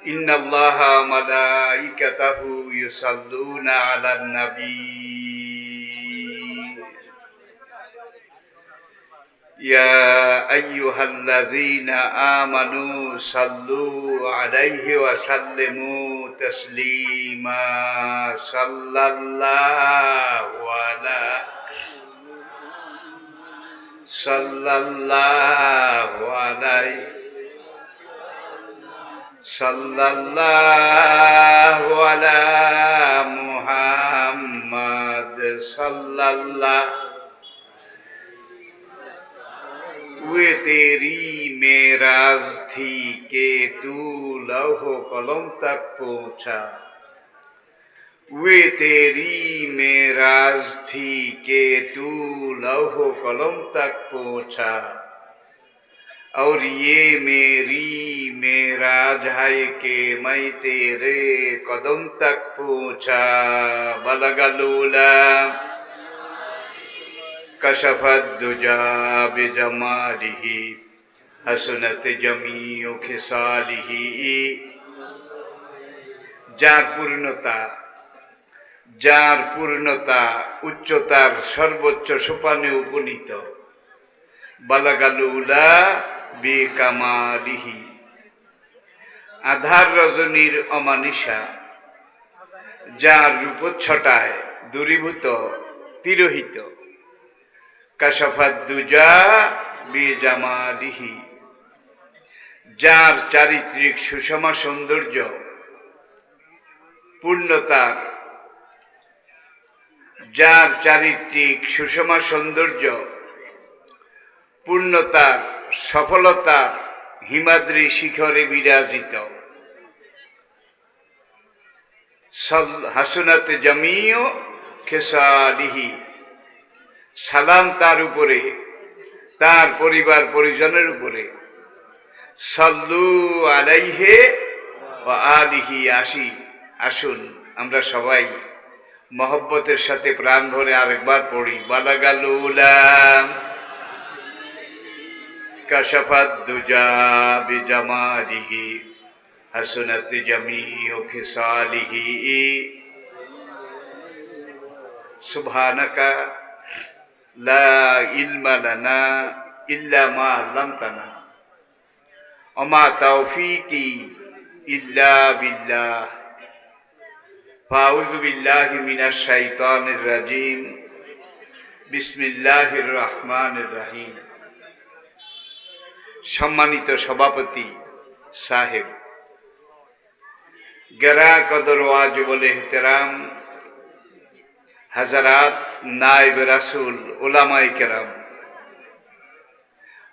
Innallaha malaikatahu yusalluna ala nabi. Ya ayyuhallazina amanu sallu alaihi wa sallimu taslima. Sallallahu ala Muhammad sallallahu वे तेरी मेराज थी के तू लौहो कलम तक पहुंचा वे तेरी मेराज थी के तू लौहो कलम तक पहुंचा और ये मेरी मेराज है कि मैं तेरे कदम तक पहुंचा बलगलूला कशफत दुजा बिजमालिही हसनत जमीउ खिसालिही যার পূর্ণতা উচ্চতার সর্বোচ্চ সোপানে উপনীত বালাগালুলা বিকামালিহি আধার রজনীর অমানিসা যার রূপচ্ছটায় দূরীভূত তিরোহিত কাশাফাত দুজা বিজামালিহি যার চারিত্রিক সুষমা সৌন্দর্য পূর্ণতার পূর্ণতার সফলতার হিমাদ্রি শিখরে বিরাজিত হাসনাত জামিউ খেসালিহি সালাম তার উপরে তার পরিবার পরিজনের উপরে সাল্লু আলাইহি ওয়া আলিহি আসুন আমরা সবাই মহব্বতের সাথে প্রাণ ভরে আরেকবার পড়ি বালাগালুলা কাশাফাত দুজা বিজামালিহি হাসনাত জামিউ খিসালিহি সুবহানাকা লা ইলমা লানা ইল্লা মা আল্লামতানা ওয়া মা তাওফীকি ইল্লা বিল্লাহ ফাউযু বিল্লাহি মিনাশ শাইতানির রাজিম বিসমিল্লাহির রহমানির রহিম। সম্মানিত সভাপতি সাহেব, গেরা কদর ওয়াজ বলে এহতেরাম হাজারাত, নায়েব রাসূল, উলামায়ে কেরাম,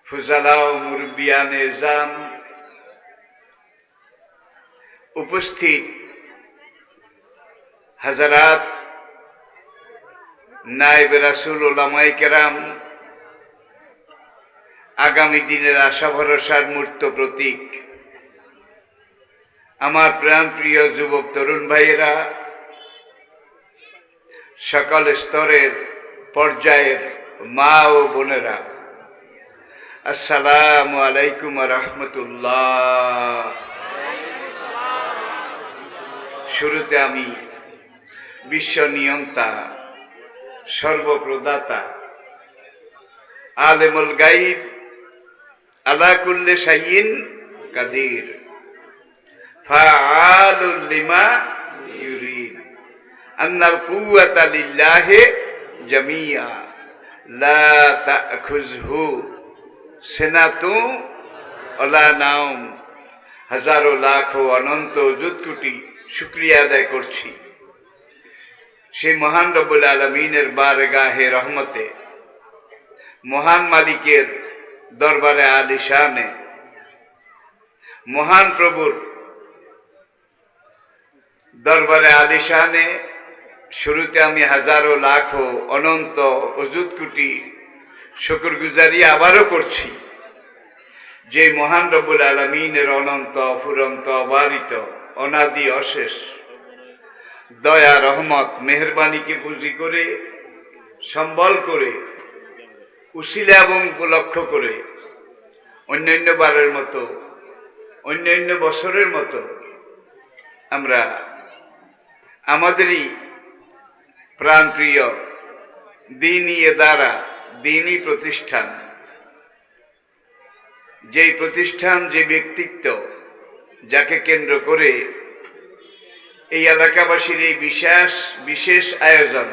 ফুজালা ও মুরব্বিয়ানে জাম, উপস্থিত হাজারাত, নায়েব রাসূল, উলামায়ে কেরাম, আগামী দিনের আশা ভরসার মূর্ত প্রতীক আমার প্রাণ প্রিয় যুবক তরুণ ভাইয়েরা, সকল স্তরের পর্যায়ের মা ও বোনেরা, আসসালামু আলাইকুম ওয়া রাহমাতুল্লাহ। শুরুতে আমি বিশ্ব নিয়ন্তা, সর্বপ্রদাতা, আলেমুল গাইব, আলা কুল্লি শাইইন কাদির, ফাআলুল লিমা ইউরিদ, আন্নাল কুওয়াতা লিল্লাহি জামিআ, লা তা'খুযহু সিনাতুন ওয়ালা নাওম, হাজারো লাখো অনন্ত অযুত কোটি শুকরিয়া আদায় করছি সেই মহান রব্বুল আলামিনের বারগাহে রহমতে, মহান মালিকের দরবারে আলিশানে, মহান প্রভুর দরবারে আলিশানে শুরুতে আমি হাজারো লাখো অনন্ত অযুত কোটি শুকরগুজারি আবারও করছি যে মহান রব্বুল আলামিনের অনন্ত অফুরন্ত অবারিত অনাদি অশেষ দয়া রহমত মেহেরবানিকে পুঁজি করে সম্বল করে উসিলা এবং উপলক্ষ করে অন্যান্য বারের মতো অন্যান্য বছরের মতো আমরা আমাদেরই প্রাণপ্রিয় দ্বীনি এদারা, দ্বীনি প্রতিষ্ঠান, যেই প্রতিষ্ঠান, যে ব্যক্তিত্ব, যাকে কেন্দ্র করে এই এলাকাবাসীর এই বিশেষ আয়োজন,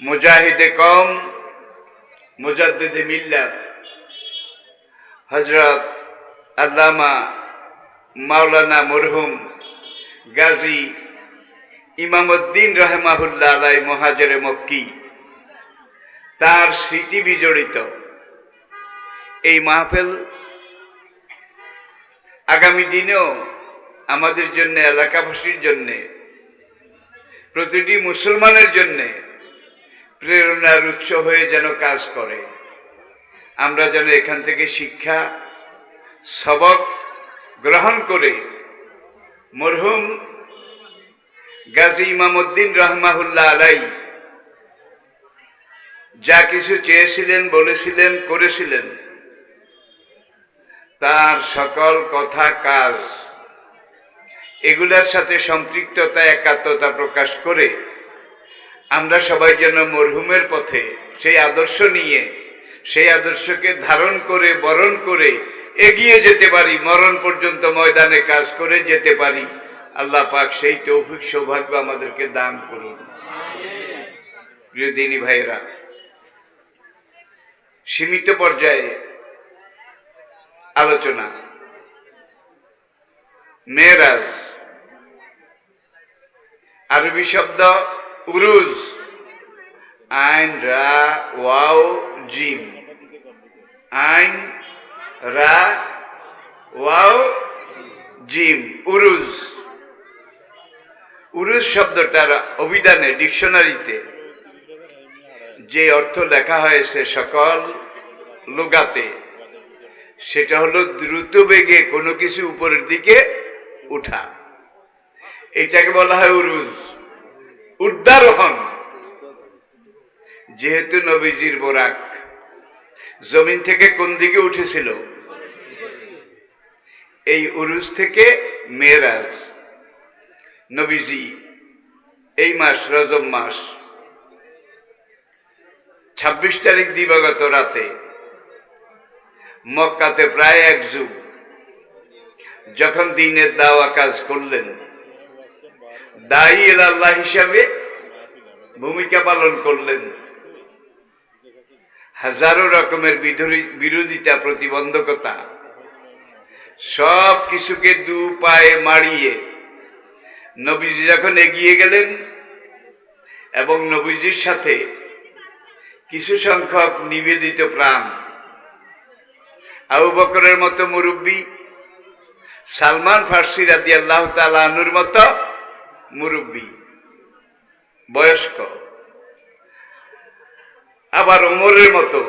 মুজাহিদে কওম, মুজাদ্দিদে মিল্লাত হযরত আল্লামা মাওলানা মরহুম গাজী ইমামউদ্দিন রাহমাহুল্লাহ আলাইহি মুহাজিরে মক্কি, তার স্মৃতি বিজড়িত এই মাহফিল আগামী দিনেও আমাদের জন্য, এলাকাবাসীর জন্য, প্রতিটি মুসলমানের জন্য প্রেরণার উৎস হয়ে যেন কাজ করে। আমরা যেন এখান থেকে শিক্ষা সবক গ্রহণ করে মরহুম গাজী ইমামউদ্দিন রাহমাহুল্লাহ আলাইহি যা কিছু চেয়েছিলেন, বলেছিলেন, করেছিলেন, তার সকল কথা, কাজ, এগুলোর সাথে সম্পৃক্ততা, একাত্মতা প্রকাশ করে আমরা সবাই যেন মরহুমের পথে সেই আদর্শ নিয়ে, সেই আদর্শকে ধারণ করে, বরণ করে এগিয়ে যেতে পারি, মরণ পর্যন্ত ময়দানে কাজ করে যেতে পারি। আল্লাহ পাক সেই তৌফিক, সৌভাগ্য আমাদেরকে দান করুন। প্রিয় দ্বীনি ভাইয়েরা, সীমিত পর্যায়ে আলোচনা। মেরাজ, আরবি শব্দ উরুজ, আইন রা ওয়াও জিম, আইন রা ওয়াও জিম, উরুজ। উরুজ শব্দটার অভিধানে, ডিকশনারিতে যে অর্থ লেখা হয়েছে সকল লুগাতে, সেটা হলো দ্রুত বেগে কোনো কিছু উপরের দিকে উঠা। এটাকে বলা হয় উরুজ, ঊর্ধ্বারোহণ। যেহেতু নবীজির বোরাক জমিন থেকে কোন দিকে উঠেছিল? এই উরুজ থেকে মেরাজ। নবীজি এই মাস, রজব মাস 26 তারিখ দিবাগত রাতে মক্কাতে প্রায় এক যুগ যখন দ্বীনের দাওয়া কাজ করলেন, দায়ী ইলাল্লাহ হিসাবে ভূমিকা পালন করলেন, হাজারো রকমের বিরোধিতা, প্রতিবন্ধকতা, সব কিছুকে দু পায়ে মারিয়ে নবীজি যখন এগিয়ে গেলেন এবং নবীজির সাথে কিছু সংখ্যক নিবেদিত প্রাণ, আবু বকরের মতো মুরব্বী, সালমান ফার্সি রাদিয়াল্লাহু তাআলা আনহুর মতো মুরব্বী, বয়স্ক, আবার ওমরের মতো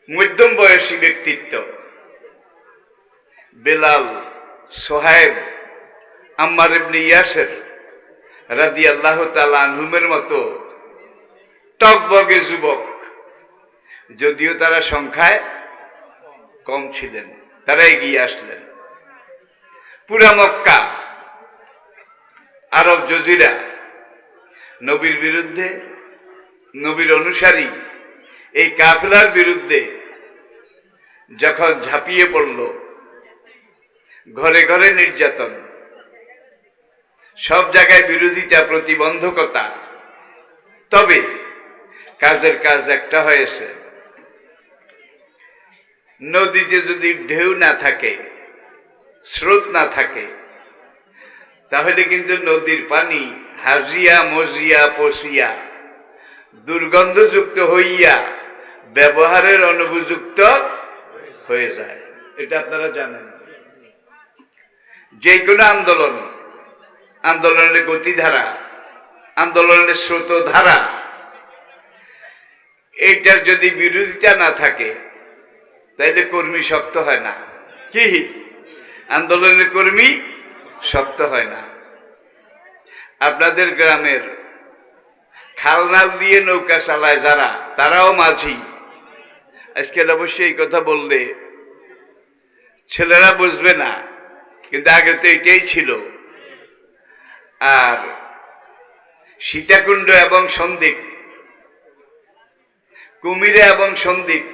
মধ্যম বয়সী ব্যক্তিত্ব, বেলাল, সোহাইব, আম্মার ইবনে ইয়াসির রাদিয়াল্লাহু তাআলা আনহুমের মতো টকবগে যুবক, যদিও তারা সংখ্যায় কম ছিলেন, তারা এগিয়ে আসলেন। পুরা মক্কা, আরব জজিরা নবীর বিরুদ্ধে, নবীর অনুসারী এই কাফেলার বিরুদ্ধে যখন ঝাঁপিয়ে পড়ল, ঘরে ঘরে নির্যাতন, সব জায়গায় বিরোধিতা, প্রতিবন্ধকতা, তবে কাজের কাজ একটা হয়েছে। নদীতে যদি ঢেউ না থাকে, স্রোত না থাকে, তাহলে কিন্তু নদীর পানি হাজিয়া, মজিয়া, পচিয়া, দুর্গন্ধযুক্ত হইয়া ব্যবহারের অনুপযুক্ত হয়ে যায়। এটা আপনারা জানেন। যে কোনো আন্দোলন, আন্দোলনের গতিধারা, আন্দোলনের স্রোতধারা, এইটার যদি বিরোধিতা না থাকে তাইলে কর্মী শক্ত হয় না। কি আন্দোলনের কর্মী শক্ত হয় না। আপনাদের গ্রামের খালনাল দিয়ে নৌকা চালায় যারা, তারাও মাঝি। আজকাল অবশ্যই এই কথা বললে ছেলেরা বুঝবে না, কিন্তু আগে তো এটাই ছিল। আর সীতাকুণ্ড এবং সন্দ্বীপ, কুমিরা এবং সন্দ্বীপ,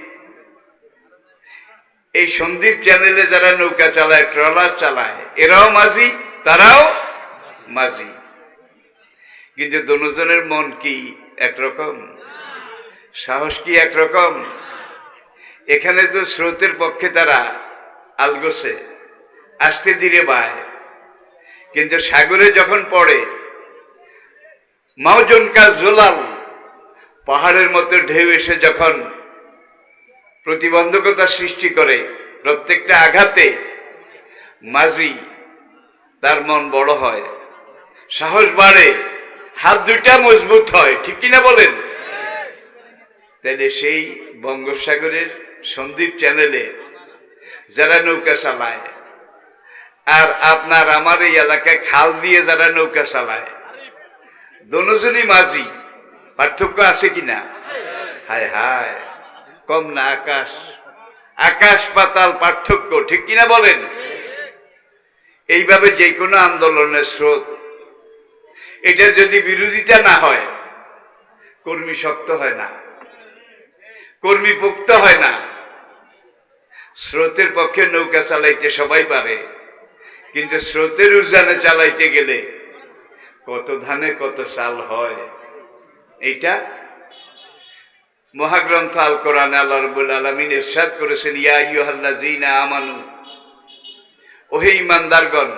এই সন্দ্বীপ চ্যানেলে যারা নৌকা চালায়, ট্রলার চালায়, এরাও মাঝি, তারাও মাঝি। কিন্তু দুজনের মন কি একরকম? সাহস কি একরকম? এখানে তো স্রোতের পক্ষে তারা আলগোছে, আস্তে ধীরে বায়, কিন্তু সাগরে যখন পড়ে মাউজন কা জোলাল, পাহাড়ের মতো ঢেউ এসে যখন প্রতিবন্ধকতা সৃষ্টি করে, প্রত্যেকটা আঘাতে মাঝি তার মন বড় হয়, সাহস বাড়ে, হাত দুইটা মজবুত হয়, ঠিক কিনা বলেন? তাহলে সেই বঙ্গোপসাগরের সন্দ্বীপ চ্যানেলে যারা নৌকা চালায়, আর আপনার আমার এই এলাকায় খাল দিয়ে যারা নৌকা চালায়, দুজনই মাঝি। পার্থক্য আছে কিনা? হায় হায়, কম না আকাশ, আকাশ পাতাল পার্থক্য, ঠিক কিনা বলেন? এইভাবে যে কোনো আন্দোলনের স্রোত, এটা যদি বিরোধিতা না হয়, কর্মী শক্ত হয় না, কর্মী পোক্ত হয় না। স্রোতের পক্ষে নৌকা চালাইতে সবাই পারে, কিন্তু স্রোতের উজানে চালাইতে গেলে কত ধানে কত চাল হয়। এইটা মহাগ্রন্থ আল কোরআনে আল্লাহ রাব্বুল আলামিন ইরশাদ করেছেন, ইয়া আইয়ুহাল্লাযীনা আমানু, ওহে ঈমানদারগণ,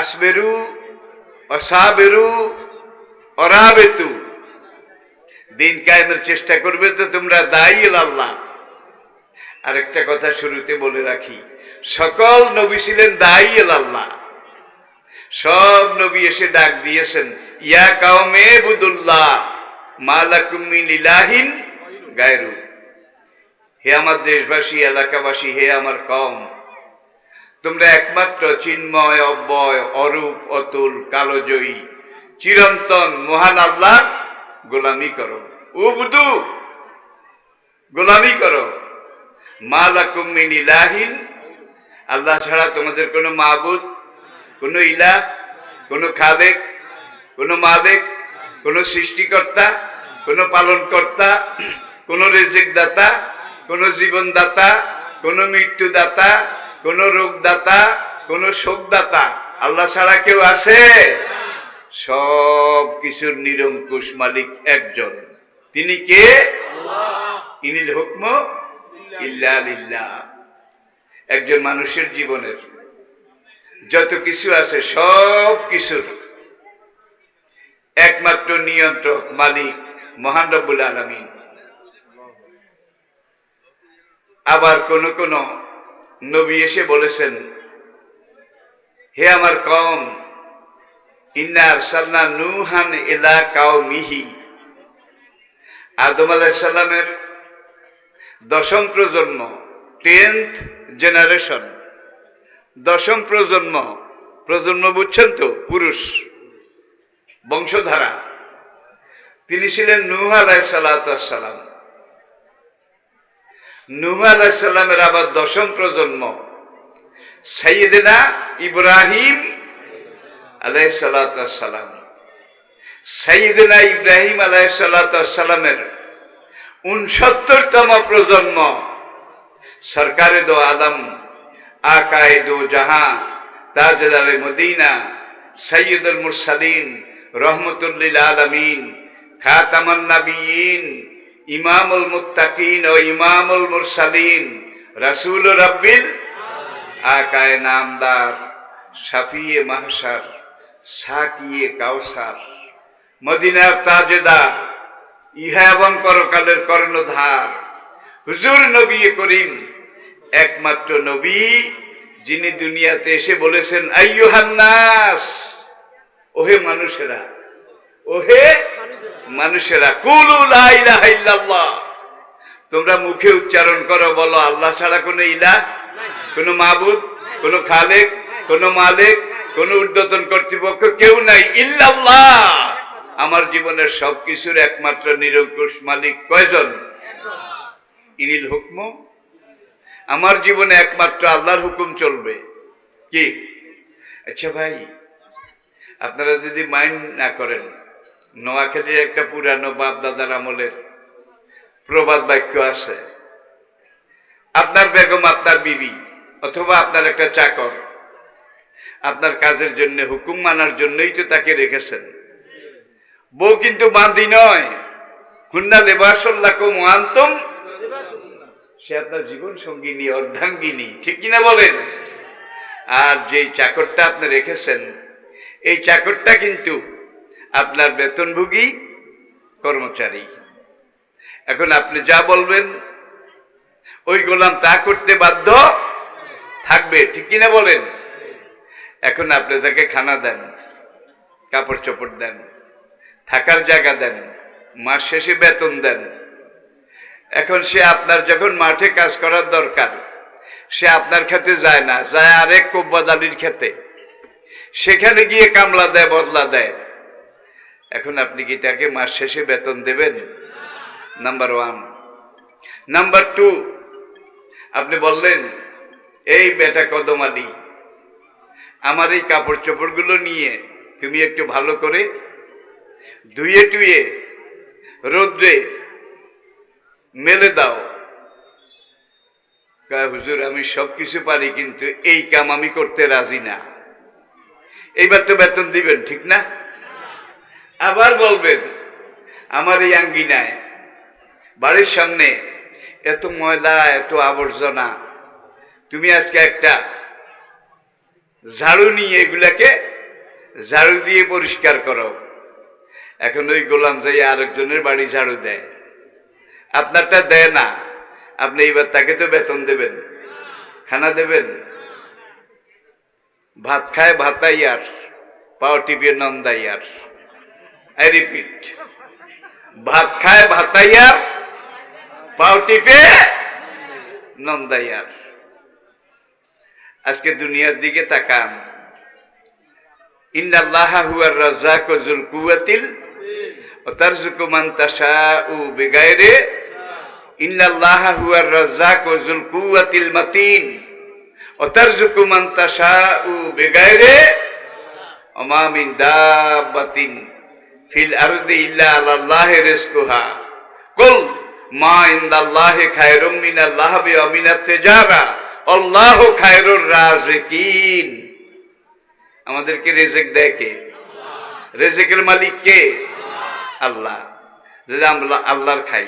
আসবিরু ওয়াসাবিরু ওয়ারাবিতু, দিন কায়েমের চেষ্টা করবে তো তোমরা দায়ী আল্লাহ। আরেকটা কথা শুরুতে বলে রাখি, সকল নবী ছিলেন দায়ী আল্লাহ। সব নবী এসে ডাক দিয়েছেন, ইয়া কাওমে বুদুল্লাহ মা লাকুম মিন ইলাহিন গায়রু, হে আমার দেশবাসী, এলাকাবাসী, হে আমার কওম, তোমরা একমাত্র চিন্ময়, অব্যয়, অরূপ, অতুল, কালজয়ী, চিরন্তন মহান আল্লাহ গোলামি করো। উবুদু, গোলামি করো। মা লাকুম মিন ইলাহিন, আল্লাহ ছাড়া তোমাদের কোনো মাবুদ, কোনো ইলাহ, কোনো খালেক, কোনো মালিক, কোনো সৃষ্টিকর্তা, কোনো পালনকর্তা, কোনো রিজিক দাতা, কোনো জীবনদাতা, কোনো মৃত্যুদাতা, কোনো রোগদাতা, কোনো শোকদাতা আল্লাহ ছাড়া কেউ আছে? সব কিছুর নিরঙ্কুশ মালিক একজন, তিনি কে? ইনিল হুকম ইল্লা লিল্লাহ। একজন মানুষের জীবনের যত কিছু আছে, সব কিছুর একমাত্র নিয়ন্ত্রক মালিক মহান রব্বুল আলামিন। আবার কোন কোন নবী এসে বলেছেন, হে আমার কওম, ইন্না আরসালনা নূহান ইলা কাওমিহি, আদম আলাইহিস সালামের 10ম প্রজন্ম, 10th জেনারেশন, 10ম প্রজন্ম, প্রজন্ম বুঝছেন তো, পুরুষ বংশধারা, তিনি ছিলেন নূহ আলাইহিস সালাম। নূহ আলাইহিস সালামের আবার 10ম প্রজন্ম সাইয়েদনা ইব্রাহিম আলাইহিস সালাম। সাইয়েদনা ইব্রাহিম আলাইহিস সালামের 69তম প্রজন্ম সরকারে দো আলম, আকায়ে দো জাহাঁ, তাজদারে মদিনা, সৈয়দুল মুরসালিন, রহমতুল লিল আলামিন, খাতামান নবিয়্যিন, ইমামুল মুত্তাকিন ও ইমামুল মুরসালিন, রাসূল রাব্বিল আকায়ে নামদার, শাফিয়ে মাহশার, সাকিয়ে কাউসার, মদিনার তাজদার, ইহা এবং পরকালের কর্ণধার হুজুর নবী করিম, একমাত্র নবী যিনি দুনিয়াতে এসে বলেছেন, আইয়ুহান নাস, ওহে মানুষেরা, ওহে মানুষেরা, কুলু লা ইলাহা ইল্লাল্লাহ, তোমরা মুখে উচ্চারণ করো, বলো আল্লাহ ছাড়া কোনো ইলাহ, কোনো মাবুদ, কোনো খালেক, কোনো মালিক, কোনো ঊর্ধ্বতন কর্তৃপক্ষ কেউ নাই, ইল্লাল্লাহ, আমার জীবনের সবকিছুর একমাত্র নিরঙ্কুশ মালিক কয়জন? ইনিল হুকম, আমার জীবনে একমাত্র আল্লাহর হুকুম চলবে। কি? আচ্ছা ভাই, আপনারা যদি মাইন্ড না করেন, নোয়াখালীর একটা পুরানো বাপ দাদার আমলের প্রবাদ বাক্য আছে, আপনার বেগম আপনার বিবি অথবা আপনার একটা চাকর আপনার কাজের জন্য, হুকুম মানার জন্যই তো তাকে রেখেছেন। বউ কিন্তু বাঁধি নয়, হুন্না লেবাসুল্লাকুম ওয়া আনতুম, সে আপনার জীবন সঙ্গিনী, অর্ধাঙ্গিনী, ঠিক কিনা বলেন? আর যেই চাকরটা আপনি রেখেছেন, এই চাকরটা কিন্তু আপনার বেতনভোগী কর্মচারী। এখন আপনি যা বলবেন ওই গোলাম তা করতে বাধ্য থাকবে, ঠিক কিনা বলেন? এখন আপনি তাকে খানা দেন, কাপড় চোপড় দেন, থাকার জায়গা দেন, মাস শেষে বেতন দেন। এখন সে আপনার যখন মাঠে কাজ করার দরকার, সে আপনার খেতে যায় না, যায় আরেক কোব্বাদালির খেতে, সেখানে গিয়ে কামলা দেয়, বদলা দেয়। এখন আপনি কি তাকে মাস শেষে বেতন দেবেন? Number one. নাম্বার টু, আপনি বললেন, এই বেটা কদম আলী, আমার এই কাপড় চোপড়গুলো নিয়ে তুমি একটু ভালো করে ধুয়ে টুয়ে রোদ্রে মেলে দাও। হুজুর, আমি সব কিছু পারি, কিন্তু এই কাম আমি করতে রাজি না। এইবার তো বেতন দিবেন, ঠিক না? আবার বলবেন, আমার এই আঙ্গিনায় বাড়ির সামনে এত ময়লা, এত আবর্জনা, তুমি আজকে একটা ঝাড়ু নিয়ে এগুলাকে ঝাড়ু দিয়ে পরিষ্কার করো। এখন ওই গোলাম যাই আরেকজনের বাড়ি ঝাড়ু দেয়, আপনারটা দেয় না। আপনি এইবার তাকে তো বেতন দেবেন, খানা দেবেন। ভাত খায় ভাতাইয়ার, পাও টিপে নন্দাইয়ার। আই রিপিট, ভাত খায় ভাতাইয়ার, পাও টিপে নন্দাইয়ার। আজকে দুনিয়ার দিকে তাকান, ইন্নাল্লাহা হুয়ার রাজ্জাকু যুল কুওয়াতিল ওয়া তারযুকু মান তাশাউ বিগাইরি, ইন্নাল্লাহা হুয়ার রাজ্জাকু যুল কুওয়াতিল মাতিন ওয়া তারযুকু মান তাশাউ বিগাইরি ওয়া মা মিন দাব্বাতিন ফিল আরদি ইল্লা আলাল্লাহি রিজকুহা কুল মা ইনদাল্লাহি খায়রুম মিনাল লাহবি ওয়া মিনাত তিজারা আল্লাহু খায়রুর রাজিকিন। আমাদেরকে রিজিক দেয় কে? রিজিকের মালিক কে? আল্লাহ। যদি আমরা আল্লাহর খাই,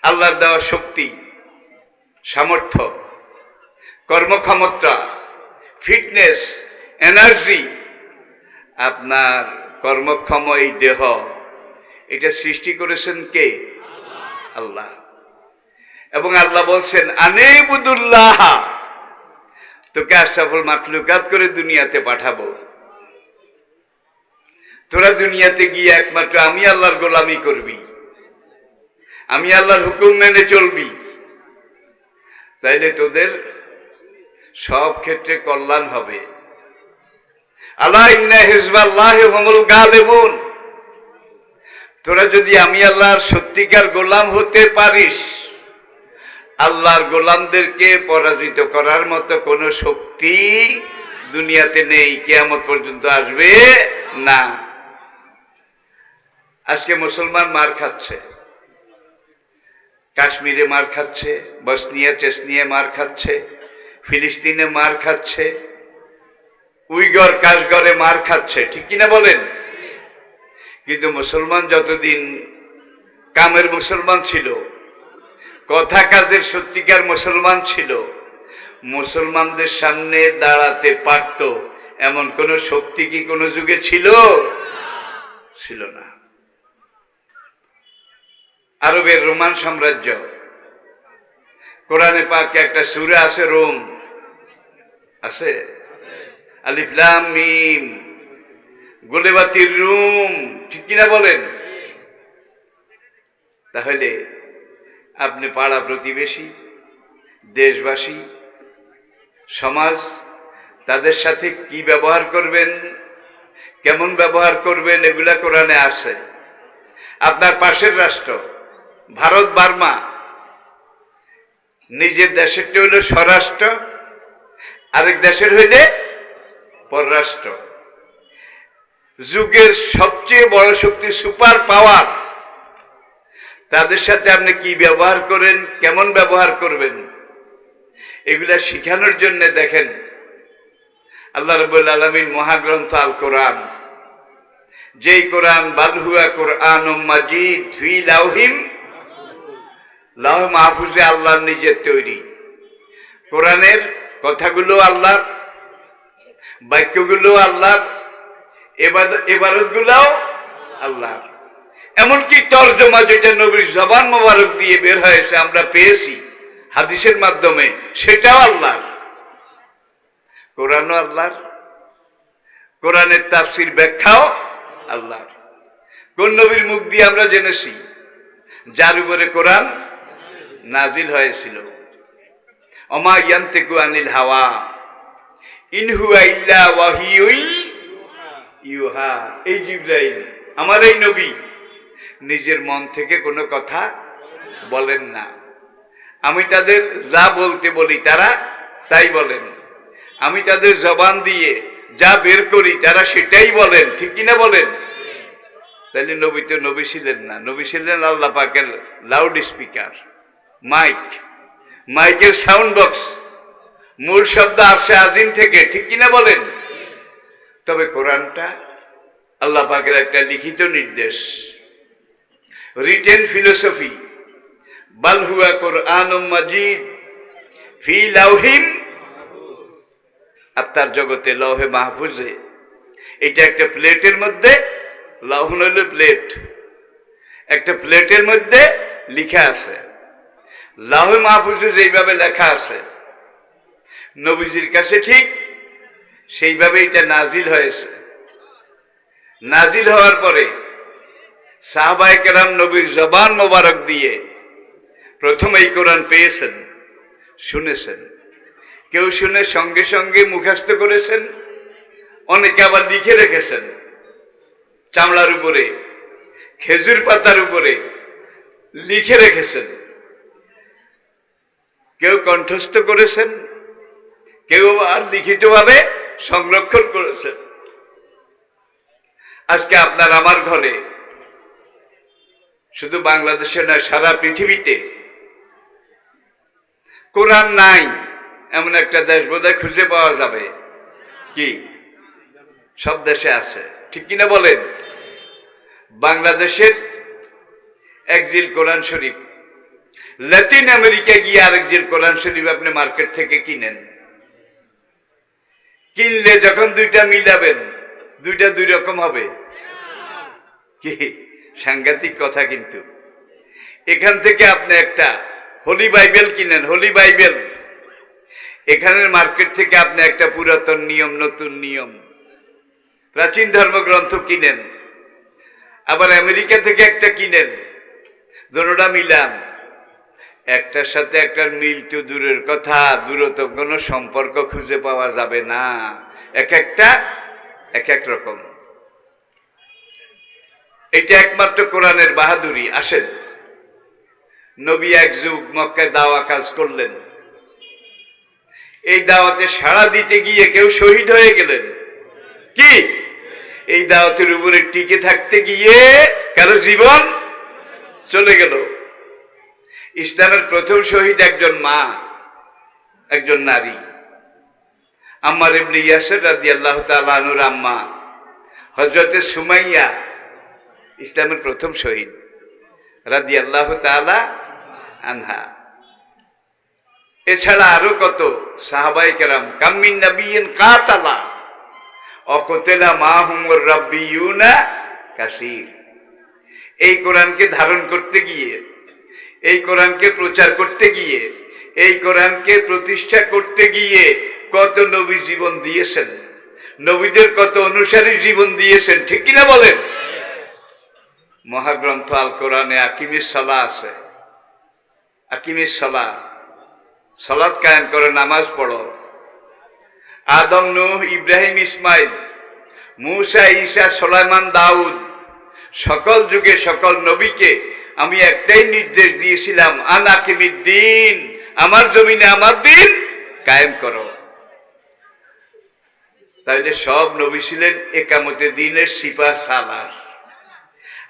আল্লাহর দেওয়া শক্তি, সামর্থ্য, কর্মক্ষমতা, ফিটনেস, এনার্জি, আপনার কর্মক্ষম এই দেহ, এটা সৃষ্টি করেছেন কে? আল্লাহ। এবং আল্লাহ বলছেন, আনিবুদুল্লাহ, তোকে আশরাফুল মাখলুকাত করে দুনিয়াতে পাঠাবো, তোরা দুনিয়াতে গিয়ে একমাত্র আমি আল্লাহর গোলামি করবি, আমি আল্লাহর হুকুম মেনে চলবি, তাইলে তোদের সব ক্ষেত্রে কল্যাণ হবে। আলা ইন্না হিজবাল্লাহি হুমুল গালিবুন, তোরা যদি আমি আল্লাহর সত্যিকার গোলাম হতে পারিস, আল্লাহর গোলামদেরকে পরাজিত করার মতো কোনো শক্তি দুনিয়াতে নেই, কিয়ামত পর্যন্ত আসবে না। আজকে মুসলমান মার খাচ্ছে, কাশ্মীরে মার খাচ্ছে, বসনিয়া চেসনিয়া মার খাচ্ছে, ফিলিস্তিনে মার খাচ্ছে, উইগর কাশগরে মার খাচ্ছে, ঠিক কিনা বলেন? কিন্তু মুসলমান যতদিন কামের মুসলমান ছিল, কথা কাজের সত্যিকার মুসলমান ছিল, মুসলমানদের সামনে দাঁড়াতে পারত এমন কোন শক্তি কি কোন যুগে ছিল? ছিল না। আরবের রোমান সাম্রাজ্য, কোরআনে পাকে একটা সূরা আছে, রোম আছে, আলিফ লাম মিম, গুলিবাতির রুম, ঠিক কিনা বলেন? তাহলে আপনি পাড়া প্রতিবেশী, দেশবাসী, সমাজ, তাদের সাথে কি ব্যবহার করবেন, কেমন ব্যবহার করবেন, এগুলা কোরআনে আছে। আপনার পাশের রাষ্ট্র ভারত, বার্মা, নিজের দেশেরটা হলো স্বরাষ্ট্র, আরেক দেশের হইলে পররাষ্ট্র। যুগের সবচেয়ে বড় শক্তি, সুপার পাওয়ার, তাদের সাথে আপনি কি ব্যবহার করেন, কেমন ব্যবহার করবেন, এগুলা শিখানোর জন্য দেখেন আল্লাহ রাব্বুল আলামিন মহাগ্রন্থ আল কোরআন, যেই কোরআন বাল হুয়া কোরআনুম মাজিদ ফি লাউহিম, লাউহ মাহফুজে আল্লাহর নিজের তৈরি। কোরআনের কথাগুলো আল্লাহর, বাক্যগুলো আল্লাহর, ইবাদতগুলোও আল্লাহর। এমনকি তরজমা যেটা নবীর জবান মোবারক দিয়ে বের হয়েছে, আমরা পেয়েছি হাদিসের মাধ্যমে, সেটাও আল্লাহর। কোরআনও আল্লাহর, কোরআনের তাফসীর ব্যাখ্যাও আল্লাহর। কোন নবীর মুখ দিয়ে আমরা জেনেছি যার উপরে কোরআন নাজিল হয়েছিল? ওমা ইয়ান্তিকু আনিল হাওয়া ইন হুয়া ইল্লা ওয়াহিয়ুন ইউহা। এই জিবরাইল, আমার এই নবী, নিজের মন থেকে কোনো কথা বলেন না। আমি তাদের যা বলতে বলি তারা তাই বলেন, আমি তাদের জবান দিয়ে যা বের করি তারা সেটাই বলেন, ঠিক কিনা বলেন? তাহলে নবী তো নবী ছিলেন না, নবী ছিলেন আল্লাহ পাকের লাউড স্পিকার, মাইক, মাইকের সাউন্ড বক্স, মূল শব্দ আরশে আজিম থেকে, ঠিক কিনা বলেন? তবে কোরআনটা আল্লাহ পাকের একটা লিখিত নির্দেশ, রিটেন ফিলোসফি, বাল হুয়া কোরআনুম মাজিদ ফি লাউহিম, আত্মার জগতে লৌহে মাহফুজে। এটা একটা প্লেটের মধ্যে, লৌহ হল প্লেট, একটা প্লেটের মধ্যে লিখা আছে। লৌহে মাহফুজে যেইভাবে লেখা আছে নবীজির কাছে ঠিক সেইভাবে এটা নাজিল হয়েছে। নাজিল হওয়ার পরে সাহাবায়ে কেরাম নবীর জবান মোবারক দিয়ে প্রথম এই কোরআন পেয়েছেন, শুনেছেন। কেউ শুনে সঙ্গে সঙ্গে মুখস্থ করেছেন, অনেকে আবার লিখে রেখেছেন চামড়ার উপরে, খেজুর পাতার উপরে লিখে রেখেছেন। কেউ কণ্ঠস্থ করেছেন, কেউ আর লিখিতভাবে সংরক্ষণ করেছেন। আজকে আপনার আমার ঘরে, শুধু বাংলাদেশে নয় সারা পৃথিবীতে কোরআন নাই এমন একটা দেশ বোধহয় খুঁজে পাওয়া যাবে কি? সব দেশে আছে, ঠিক কিনা বলেন? বাংলাদেশের এক জিল কোরআন শরীফ, লাতিন আমেরিকা গিয়ে আরেক জিল কোরআন শরীফ আপনি মার্কেট থেকে কিনেন। কিনলে যখন দুইটা মিলাবেন, দুইটা দুই রকম হবে কি? সাংঘাতিক কথা। কিন্তু এখান থেকে আপনি একটা হোলি বাইবেল কিনেন, হোলি বাইবেল, এখানের মার্কেট থেকে আপনি একটা পুরাতন নিয়ম, নতুন নিয়ম, প্রাচীন ধর্মগ্রন্থ কিনেন, আবার আমেরিকা থেকে একটা কিনেন, দুটোটা মিলান, একটার সাথে একটার মিল তো দূরের কথা, দূরত্ব কোনো সম্পর্ক খুঁজে পাওয়া যাবে না, এক একটা এক এক রকম। এটা একমাত্র কোরআনের বাহাদুরি। আসেন, নবী এক যুগ মক্কায় দাওয়া কাজ করলেন, এই দাওয়াতে সাড়া দিতে গিয়ে কেউ শহীদ হয়ে গেলেন। কি? এই দাওয়াতের উপরে টিকে থাকতে গিয়ে কারো জীবন চলে গেল। ইসলামের প্রথম শহীদ একজন মা, একজন নারী, আম্মার ইবনে ইয়াসির রাদিয়াল্লাহু তাআলা আনহুর আম্মা হযরতে সুমাইয়া, ইসলামের প্রথম শহীদ রাদিয়াল্লাহু তাআলা আনহা। এছাড়া আরো কত সাহাবায়ে কেরাম, কাম মিন নাবিয়্যিন কাতালা অকতেলা মাহুমুর রাব্বিয়ুনা কাসীর। এই কোরআনকে ধারণ করতে গিয়ে, এই কোরআনকে প্রচার করতে গিয়ে, এই কোরআনকে প্রতিষ্ঠা করতে গিয়ে কত নবী জীবন দিয়েছেন, নবীদের কত অনুসারী জীবন দিয়েছেন, ঠিক কিনা বলেন? মহাগ্রন্থ আল কোরআনে আকিমিস সালাহ আছে, আকিমিস সালাহ, সালাত কায়েম করে, নামাজ পড়ো। আদম, নূহ, ইব্রাহিম, ইসমাইল, মূসা, ঈসা, সুলাইমান, দাউদ, সকল যুগে সকল নবীকে আমি একটাই নির্দেশ দিয়েছিলাম, আন আকিমিদ্দিন, আমার জমিনে আমার দিন কায়েম করো। তাইলে সব নবী ছিলেন একামতে দিনের সিপাহ সালার,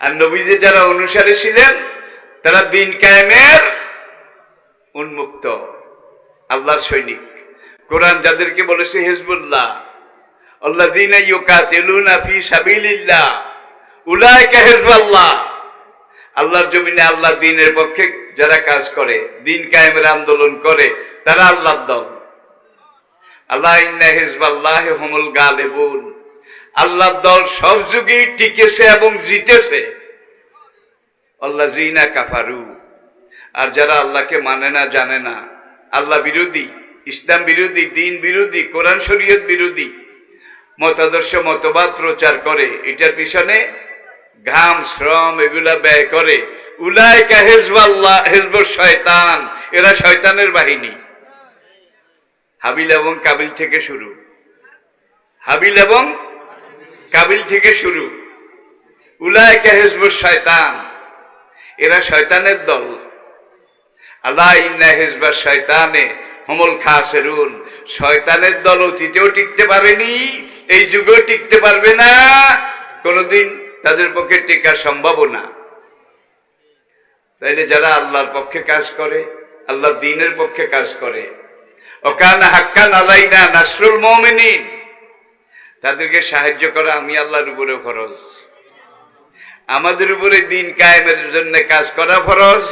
আর নবীদের যারা অনুসারী ছিলেন তারা দিন কায়েমের উন্মুক্ত, আল্লাহর সৈনিক। কোরআন যাদেরকে বলেছে হিজবুল্লাহ, আল্লাযীনা ইউকাতিলুনা ফি সাবিলিল্লাহ উলাইকা হিজবুল্লাহ, আল্লাহর জমিনে আল্লাহ দ্বীনের পক্ষে যারা কাজ করে, দিন কায়েমের আন্দোলন করে, তারা আল্লাহর দল। আল্লাহ ইন্না হিজবাল্লাহি হুমুল গালিবুন, আল্লাহর দল সব যুগেই টিকেছে এবং জিতেছে। আল্লাযীনা কাফারু, আর যারা আল্লাহকে মানে না, জানে না, আল্লাহ বিরোধী, ইসলাম বিরোধী, দিন বিরোধী, কোরআন শরীয়ত বিরোধী মতাদর্শ মতবাদ প্রচার করে, এটার পিছনে ঘাম শ্রম এগুলা ব্যয় করে, উলাইকা হিজবাল্লাহ, হিজবুশ শয়তান, এরা শয়তানের বাহিনী। হাবিল এবং কাবিল থেকে শুরু, হাবিল এবং কাবিল থেকে শুরু, উলাইকা হিজবুশ শয়তান, এরা শয়তানের দল। আল্লাহ ইন্না হিজবাশ শয়তানে হুমুল খাসিরুন, শয়তানের দল অতীতেও টিকতে পারেনি, এই যুগেও টিকতে পারবে না, কোনোদিন তাদের পক্ষে টিকা সম্ভব না। তাইলে যারা আল্লাহর পক্ষে কাজ করে, আল্লাহর দ্বীনের পক্ষে কাজ করে, ওয়াকানা হাক্কান আলাইনা নাসরুল মুমিনিন, তাদেরকে সাহায্য করা আমি আল্লাহর উপরে ফরজ। আমাদের উপরে দিন কায়েমের জন্য কাজ করা ফরজ।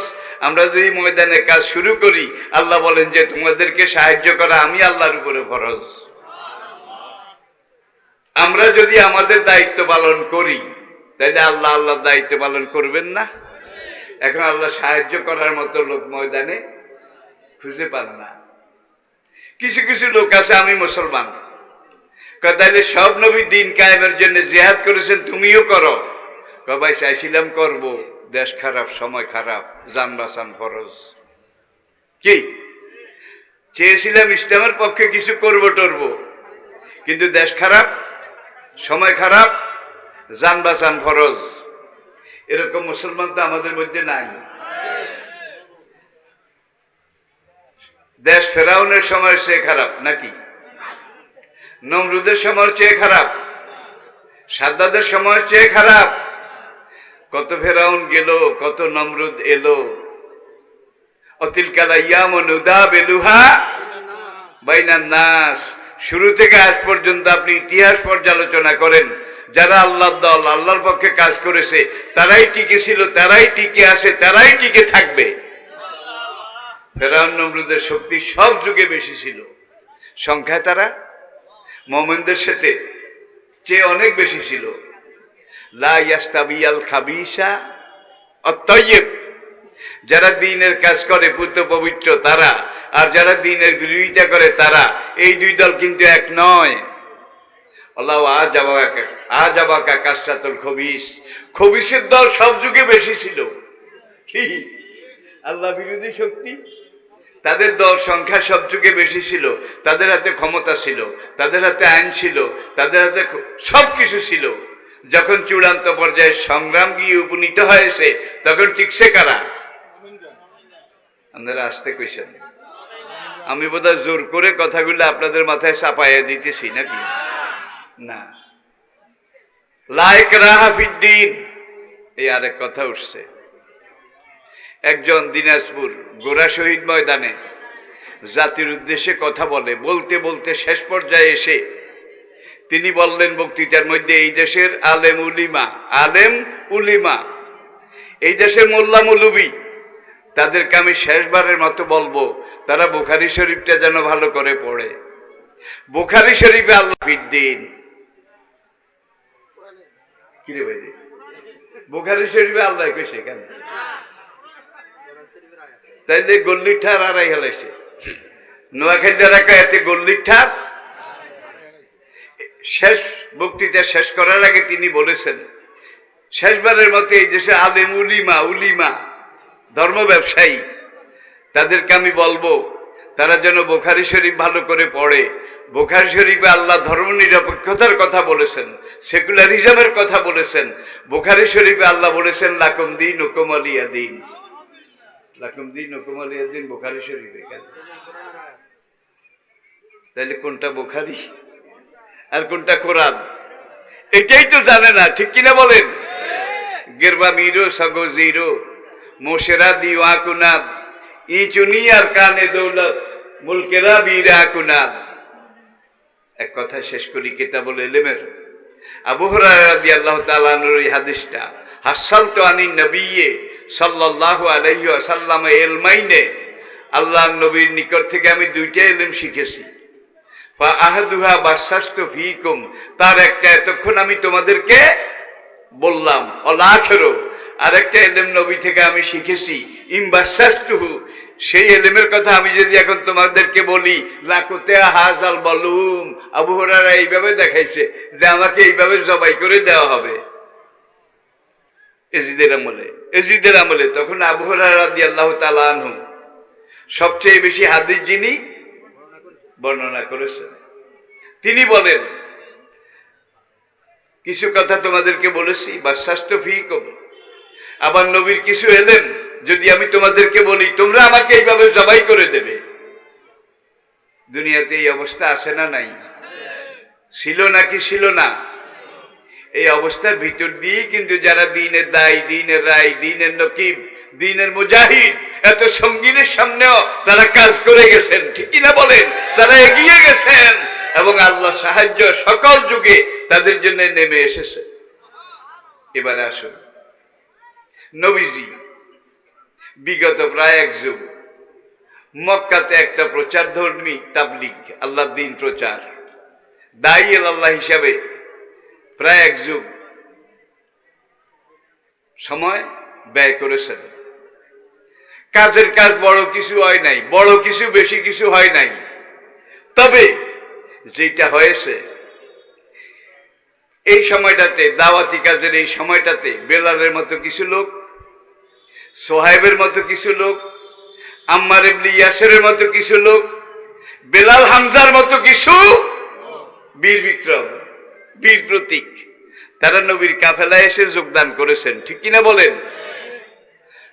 আমরা যদি ময়দানে কাজ শুরু করি, আল্লাহ বলেন যে তোমাদেরকে সাহায্য করা আমি আল্লাহর উপরে ফরজ। আমরা যদি আমাদের দায়িত্ব পালন করি, তাহলে আল্লাহ আল্লাহর দায়িত্ব পালন করবেন না? এখন আল্লাহ সাহায্য করার মতো লোক ময়দানে খুঁজে পান না। কিছু কিছু লোক আছে, আমি মুসলমান, তাহলে সব নবী দিন কায়েমের জন্য জিহাদ করেছেন, তুমিও করো। ভাই চাইছিলাম করব, দেশ খারাপ, সময় খারাপ, জান বাঁচান ফরজ। কি চেয়েছিলাম ইসলামের পক্ষে কিছু করব টরব, কিন্তু দেশ খারাপ, সময় খারাপ, জান বাঁচান ফরজ। এরকম মুসলমান তো আমাদের মধ্যে নাই। দেশ ফেরাউনের সময় চেয়ে খারাপ নাকি? নমরুদের সময় চেয়ে খারাপ? সাদ্দাদের সময় চেয়ে খারাপ? কত ফেরাউন গেল, কত নমরুদ এলো। অতিলকাল আইয়াম নুদাবিলুহা বাইনান নাস, শুরু থেকে আজ পর্যন্ত আপনি ইতিহাস পর্যালোচনা করেন, যারা আল্লাহর দল, আল্লাহর পক্ষে কাজ করেছে, তারাই টিকে ছিল, তারাই টিকে আছে, তারাই টিকে থাকবে। ফেরাউন নমরুদের শক্তি সব যুগে বেশি ছিল, সংখ্যায় তারা মুমিনদের সাথে চেয়ে অনেক বেশি ছিল। লা ইয়াস্তাবিয়াল খাবিসা অত-তাইয়্যিব, যারা দ্বীনের কাজ করে পূত পবিত্র তারা, আর যারা দ্বীনের বিরোধিতা করে তারা, এই দুই দল কিন্তু এক নয়। আল্লাহ আজাবাকা কাসরাতুল খবিস, খবিসের দল সব যুগে বেশি ছিল। কি আল্লাহ বিরোধী শক্তি, তাদের দল সংখ্যা সব যুগে বেশি ছিল, তাদের হাতে ক্ষমতা ছিল, তাদের হাতে আইন ছিল, তাদের হাতে সব কিছু ছিল। যখন চূড়ান্ত পর্যায়ে সংগ্রাম গিয়ে উপনীত হয়েছে, তখন টিকছে কারা? আপনারা আসতে কইছেন, আমি বোধহয় জোর করে কথাগুলো আপনাদের মাথায় চাপাইয়া দিতেছি নাকি? না, লা ইকরাহা ফিদ্দীন, এই আরেক কথা উঠছে। একজন দিনাজপুর গোরা শহীদ ময়দানে জাতির উদ্দেশ্যে কথা বলে, বলতে বলতে শেষ পর্যায়ে এসে তিনি বললেন বক্তৃতার মধ্যে, এই দেশের আলেম উলিমা, এই দেশের মোল্লা মৌলবি, তাদেরকে আমি শেষবারের মতো বলবো, তারা বুখারী শরীফটা যেন ভালো করে পড়ে। বুখারী শরীফে আল্লাহ ফিদ্দীন, কিরে ভাই, বুখারী শরীফে আল্লাহ কইছে কেন? তাইলে গল্লির ঠার আড়াই হেলাইছে, নোয়াখালী এলাকায় এতে গল্লির ঠার। শেষ বক্তৃতা শেষ করার আগে তিনি বলেছেন, শেষবারের মতো এই দেশে আলেম উলিমা ধর্ম ব্যবসায়ী, তাদেরকে আমি বলবো তারা যেন বুখারী শরীফ ভালো করে পড়ে। বুখারী শরীফে আল্লাহ ধর্ম নিরপেক্ষতার কথা বলেছেন, সেকুলারিজমের কথা বলেছেন। বুখারী শরীফে আল্লাহ বলেছেন লাকুম দীনুকুম ওয়ালিয়া দীন, লাকুম দীনুকুম ওয়ালিয়া দীন বুখারী শরীফে। কেন? তাহলে কোনটা বুখারী আর কোনটা কোরআন, এটাই তো জানে না, ঠিক কিনা বলেন? গেরবা মিরো সগো জিরো মোশেরা দিওয়া কুনাদ ই চুনি আর কানে দৌলত মুলকেরা বীরা কুনাদ। এক কথা শেষ করি কিতাবুল ইলমের আবু হুরায়রা রাদিয়াল্লাহু তাআলা আনহুর এই হাদিসটা, হাসালতু আনিন নবিয়্যে সাল্লাল্লাহু আলাইহি ওয়াসাল্লাম ইলমাইনে, আল্লাহর নবীর নিকট থেকে আমি দুইটা ইলম শিখেছি। ফা আহাদুহা বাসাস্তু ফীকুম, তার একটা এতক্ষণ আমি তোমাদেরকে বললাম, অল আখিরু, আর একটা ইলম নবী থেকে আমি শিখেছি, ইম বাসাস্তুহু, সেই ইলমের কথা আমি যদি এখন তোমাদেরকে বলি, লাকুতে হাজাল বলুম, আবু হুরায়রা এইভাবে দেখাইছে যে আমাকে এইভাবে জবাই করে দেওয়া হবে এজিদের আমলে। তখন আবু হুরায়রা রাদিয়াল্লাহু তাআলা আনহু সবচেয়ে বেশি হাদিস যিনি বর্ণনা করেছেন, তিনি বলেন, কিছু কথা তোমাদেরকে বলেছি বাসাস্তু ফীকুম, আবার নবীর কিছু এলেন যদি আমি তোমাদেরকে বলি তোমরা আমাকে এইভাবে জবাই করে দেবে। দুনিয়াতে এই অবস্থা আছে না নাই? ছিল নাকি ছিল না? এই অবস্থার ভিতর দিয়ে কিন্তু যারা দ্বীনের দায়ী, দ্বীনের রায়, দ্বীনের নকিব, দ্বীনের মুজাহিদ, এত সঙ্গীনের সামনেও তারা কাজ করে গেছেন, ঠিক কিনা বলেন? তারা এগিয়ে গেছেন এবং আল্লাহ সাহায্য সকল যুগে তাদের জন্য নেমে এসেছে। এবারে আসুন, নবীজি বিগত প্রায় এক যুগ মক্কাতে একটা প্রচার ধর্মী তাবলিগ, আল্লাহর দ্বীন প্রচার, দায়ী আল্লাহ হিসাবে প্রায় এক যুগ সময় ব্যয় করেছেন। কাজের কাজ বড় কিছু হয় নাই, বড় কিছু বেশি কিছু হয় নাই, তবে যেটা হয়েছে এই সময়টাতে, দাওয়াতি কাজের এই সময়টাতে, বেলালের মতো কিছু লোক, সোহাইবের মতো কিছু লোক, আম্মার ইবনে ইয়াসিরের মতো কিছু লোক, বেলাল হামজার মতো কিছু বীর বিক্রম, বীর প্রতীক, তারা নবীর কাফেলায় এসে যোগদান করেছেন, ঠিক কিনা বলেন?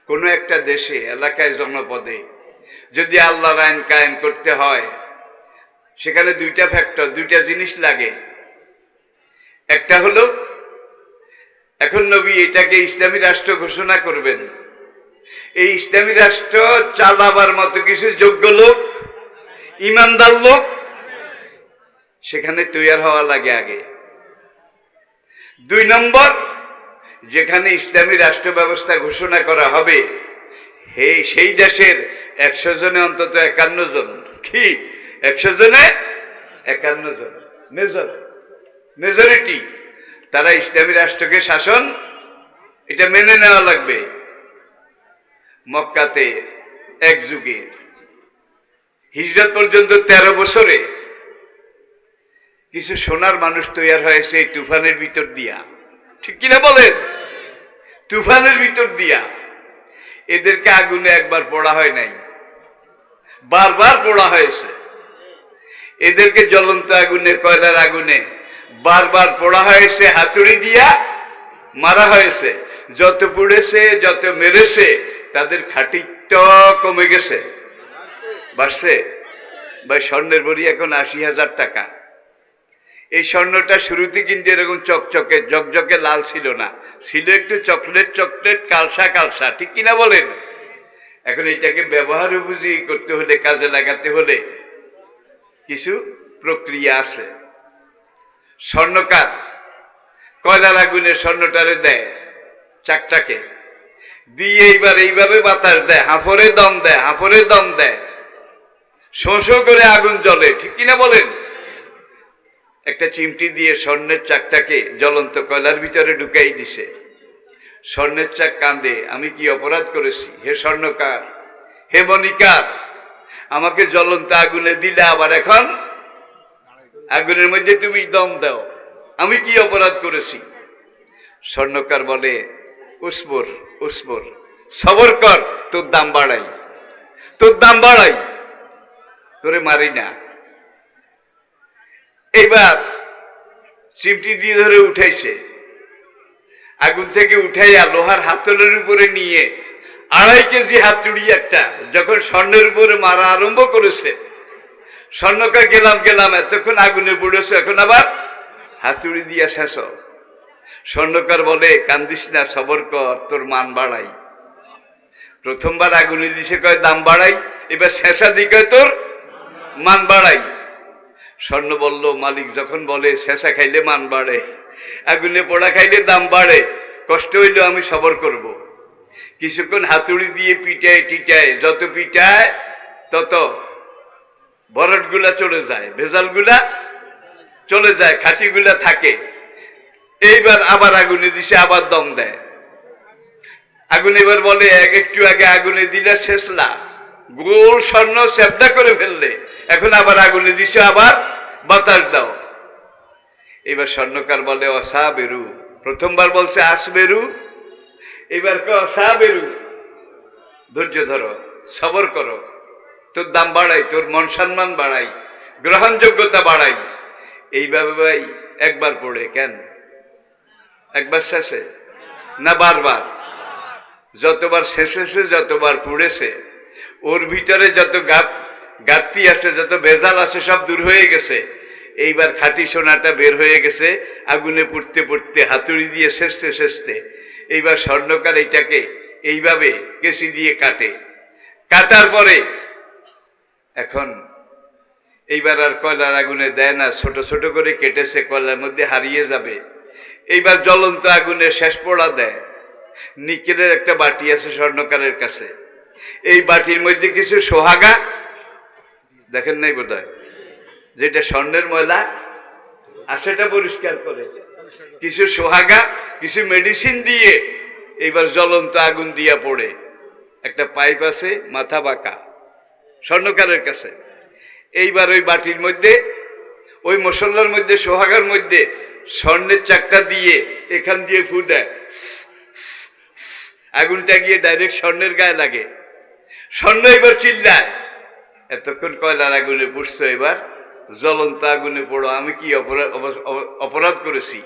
কোনো একটা দেশে, এলাকায়, জনপদে যদি আল্লাহর আইন কায়েম করতে হয়, সেখানে দুইটা ফ্যাক্টর, দুইটা জিনিস লাগে। একটা হলো, এখন নবী এটাকে ইসলামী রাষ্ট্র ঘোষণা করবেন, এই ইসলামী রাষ্ট্র চালাবার মতো কিছু যোগ্য লোক, ইমানদার লোক সেখানে তৈরি হওয়া লাগে আগে। দুই নম্বর, যেখানে ইসলামী রাষ্ট্র ব্যবস্থা ঘোষণা করা হবে, সেই দেশের 100 জনে অন্তত 51 জন, কি 100 জনে 51 জন মেজরিটি, তারা ইসলামী রাষ্ট্রকে শাসন এটা মেনে নেওয়া লাগবে। মক্কাতে এক যুগে হিজরত পর্যন্ত 13 বছরে কিছু সোনার মানুষ তৈরি হয়েছে এই তুফানের ভিতর দিয়া, ঠিক কিনা বলেন? তুফানের ভিতর দিয়া এদেরকে আগুনে একবার পোড়া হয় নাই, বারবার পোড়া হয়েছে। এদেরকে জ্বলন্ত আগুনে, কয়লার আগুনে বারবার পোড়া হয়েছে, হাতুড়ি দিয়া মারা হয়েছে। যত পুড়েছে, যত মেরেছে, তাদের খাঁটিত্ব কমে গেছে, বাড়ছে। ভাই, স্বর্ণের বড়ি এখন 80,000 টাকা। এই স্বর্ণটা শুরুতে কিন্তু এরকম চকচকে জকজকে লাল ছিল না, ছিল একটু চকলেট চকলেট, কালসা কালসা, ঠিক কিনা বলেন? এখন এটাকে ব্যবহার উপযোগী করতে হলে, কাজে লাগাতে হলে কিছু প্রক্রিয়া আছে। স্বর্ণকার কয়লার আগুনে স্বর্ণটারে দেয়, চাকটাকে দিয়ে এইবার এইভাবে বাতাস দেয়, হাঁফরে দম দেয়, হাঁফরে দম দেয়, শোঁ করে আগুন জ্বলে, ঠিক কিনা বলেন? একটা চিমটি দিয়ে স্বর্ণের চাকটাকে জ্বলন্ত কয়লার ভিতরে ঢুকাই দিছে। স্বর্ণের চাক কান্দে, আমি কি অপরাধ করেছি হে স্বর্ণকার, হে মণিকার, আমাকে জ্বলন্ত আগুনে দিলে, আবার এখন আগুনের মধ্যে তুমি দম দাও, আমি কি অপরাধ করেছি? স্বর্ণকার বলে, উসবর উসবর, সবর কর, তোর দাম বাড়াই, তোর দাম বাড়াই, তোরে মারি না। এইবার চিমটি দিয়ে ধরে উঠাইছে, আগুন থেকে উঠাইয়া লোহার হাতলের উপরে নিয়ে 2.5 কেজি হাতুড়ি একটা যখন স্বর্ণের উপরে মারা আরম্ভ করেছে, স্বর্ণকার গেলাম এতক্ষণ আগুনে পড়েছে, এখন আবার হাতুড়ি দিয়া শেষ। স্বর্ণকার বলে কান্দিস না, সবর কর, তোর মান বাড়াই। প্রথমবার আগুনে দিছে কয় দাম বাড়াই, এবার শেষা দি কয় তোর মান বাড়াই। স্বর্ণ বলল মালিক যখন বলে শেষা খাইলে মান বাড়ে, আগুনে পোড়া খাইলে দাম বাড়ে, কষ্ট হইলেও আমি সবর করব। কিছুক্ষণ হাতুড়ি দিয়ে পিটায় টিটায়, যত পিটায় তত বরটগুলা চলে যায়, ভেজালগুলা চলে যায়, খাঁটিগুলা থাকে। এইবার আবার আগুনে দিছে, আবার দম দেয়। আগুন এবার বলে একটু আগে আগুনে দিলে শেষলা, গোল স্বর্ণ চ্যাপটা করে ফেললে, এখন আবার আগুনে দিছে, আবার বাতাস দাও। এবার স্বর্ণকার বলে অসা বেরু, প্রথমবার বলছে আস বেরু, এবার কে অসা বেরু, ধৈর্য ধরো, সবর করো, তোর দাম বাড়াই, তোর মন সম্মান বাড়াই, গ্রহণযোগ্যতা বাড়াই। এইভাবে ভাই একবার পড়ে কেন, একবার শেষে না বারবার? যতবার শেষেছে, যতবার পুড়েছে, ওর ভিতরে যত ঘাটতি আছে, যত ভেজাল আছে, সব দূর হয়ে গেছে। এইবার খাঁটি সোনাটা বের হয়ে গেছে, আগুনে পুড়তে পুড়তে, হাতুড়ি দিয়ে শেষতে শেষতে। এইবার স্বর্ণকার এইটাকে এইভাবে কেসি দিয়ে কাটে, কাটার পরে এখন এইবার আর কয়লার আগুনে দেয় না, ছোট ছোট করে কেটেছে, কয়লার মধ্যে হারিয়ে যাবে। এইবার জ্বলন্ত আগুনে শেষ পোড়া দেয়। নিকেলের একটা বাটি আছে স্বর্ণকারের কাছে, এই বাটির মধ্যে কিছু সোহাগা, দেখেন নাই বোধ হয়, যেটা স্বর্ণের ময়লা আর সেটা পরিষ্কার করে, কিছু সোহাগা, কিছু মেডিসিন দিয়ে এইবার জ্বলন্ত আগুন দিয়া পড়ে। একটা পাইপ আছে মাথা বাঁকা স্বর্ণকারের কাছে। এইবার ওই বাটির মধ্যে, ওই মশলার মধ্যে, সোহাগার মধ্যে স্বর্ণের চাকটা দিয়ে এখান দিয়ে ফু দেয়, আগুনটা গিয়ে ডাইরেক্ট স্বর্ণের গায়ে লাগে। স্বর্ণ এবার চিল্লায়, এতক্ষণ কয়লার আগুনে পুড়ছো, এবার জ্বলন্ত আগুনে পড়ো, আমি কি অপরাধ করেছি?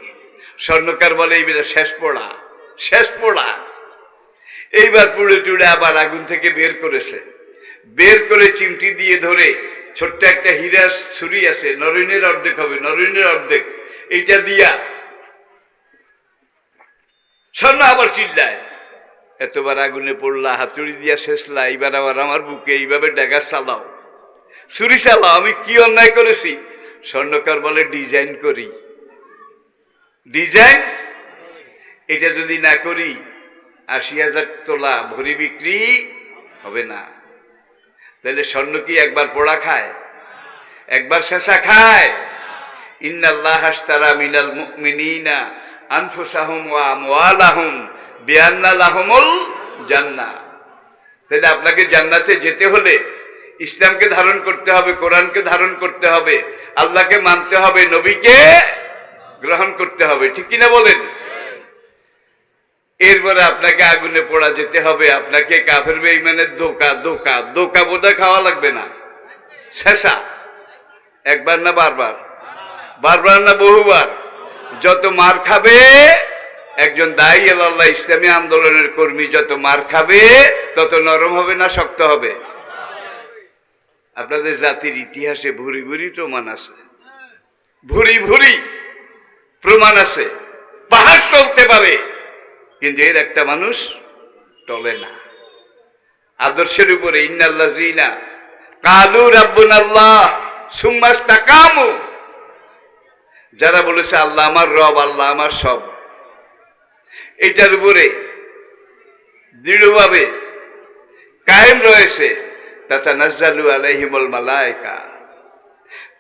স্বর্ণকার বলে এইবার শেষ পোড়া, শেষ পোড়া। এইবার পুড়ে টুড়ে আবার আগুন থেকে বের করেছে, বের করে চিমটি দিয়ে ধরে, ছোট্ট একটা হীরা ছুরি আছে, নরিনের অর্ধেক হবে, নরিনের অর্ধেক, এইটা দিয়া স্বর্ণ আবার চিল্লায়, এতবার আগুনে পড়লা, হাতুড়ি দিয়া শেষলা, এইবার আবার আমার বুকে এইভাবে ড্যাগার চালাও, ছুরি চালাও, আমি কি অন্যায় করেছি? স্বর্ণকার বলে ডিজাইন করি, ডিজাইন, এটা যদি না করি ৮০,০০০ তোলা ভরি বিক্রি হবে না। তাহলে স্বর্ণ কি একবার পোড়া খায়, একবার শেষা খায়? ইন্নাল্লাহ আশতারা মিনাল মুমিনিনা আনফুসাহুম ওয়া আমওয়ালাহুম বিআন্না লাহুমুল জান্নাহ। তাহলে আপনাকে জান্নাতে যেতে হলে ইসলামকে ধারণ করতে হবে, কোরআনকে ধারণ করতে হবে, আল্লাহকে মানতে হবে, নবীকে গ্রহণ করতে হবে, ঠিক কিনা বলেন? এরপরে আপনাকে আগুনে পোড়া যেতে হবে, আপনাকে কাফের বেঈমানের ধোঁকা ধোঁকা ধোঁকা বোধা খাওয়া লাগবে না। শেষা একবার না বারবার, বারবার না বহুবার, যত মার খাবে একজন দায়ী আল্লাহ ইসলামী আন্দোলনের কর্মী, যত মার খাবে তত নরম হবে না শক্ত হবে? আপনাদের জাতির ইতিহাসে ভুরি ভুরি প্রমাণ আছে, ভুরি ভুরি প্রমাণ আছে। পাহাড় টলতে পারে, কিন্তু এর একটা মানুষ টলে না। আদর্শের উপরে ইন্নাল্লাযীনা কালু রাব্বুনাল্লাহ সুম্মা ইসতাকামু, যারা বলেছে আল্লাহ আমার রব, আল্লাহ আমার সব, এইটার উপরে দৃঢ়ভাবে কায়েম রয়েছে, তাতানাজ্জালু আলাইহিমুল মালায়েকা,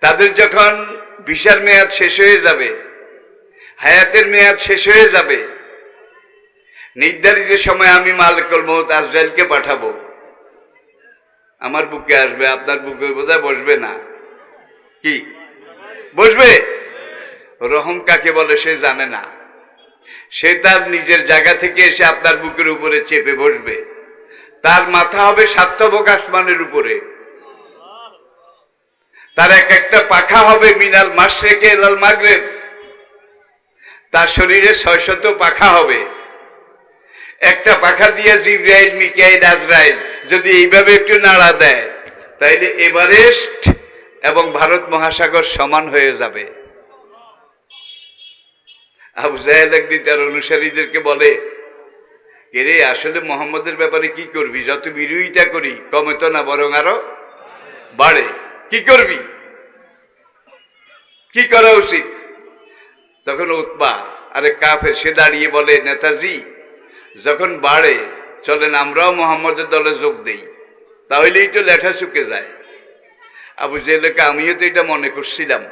তাদের যখন ভিসার মেয়াদ শেষ হয়ে যাবে, হায়াতের মেয়াদ শেষ হয়ে যাবে, নির্ধারিত সময় আমি মালিকুল মউত আজরাইলকে পাঠাবো, আমার বুকে আসবে, আপনার বুকে বোধহয় বসবে না, কি বসবে? রহম কাকে বলে সে জানে না, সে তার নিজের জায়গা থেকে এসে আপনার বুকের উপরে চেপে বসবে, তার মাথা হবে সাতবক আসমানের উপরে, তার এক একটা পাখা হবে মিনাল মাশরিকি ইলাল মাগরিব, তার শরীরে ৬০০ পাখা হবে। একটা পাখা দিয়ে জিবরাইল, মিকাইল, আজরাইল যদি এইভাবে একটু নাড়া দেয়, তাইলে এভারেস্ট এবং ভারত মহাসাগর সমান হয়ে যাবে। আবু জাহেল একদিন তার অনুসারীদেরকে বলে, রে আসলে মোহাম্মদের ব্যাপারে কি করবি? যত বিরোধিতা করি কমে তো না, বরং আরো বাড়ে। কি করবি, কি করা উচিত? তখন উতবা, আরে কাফের, সে দাঁড়িয়ে বলে, নেতাজি যখন বাড়ে চলেন আমরাও মোহাম্মদের দলে যোগ দেই, তাহলেই তো লেঠা শুকে যায়। আবু জেহেলকে আমিও তো এটা মনে করছিলাম,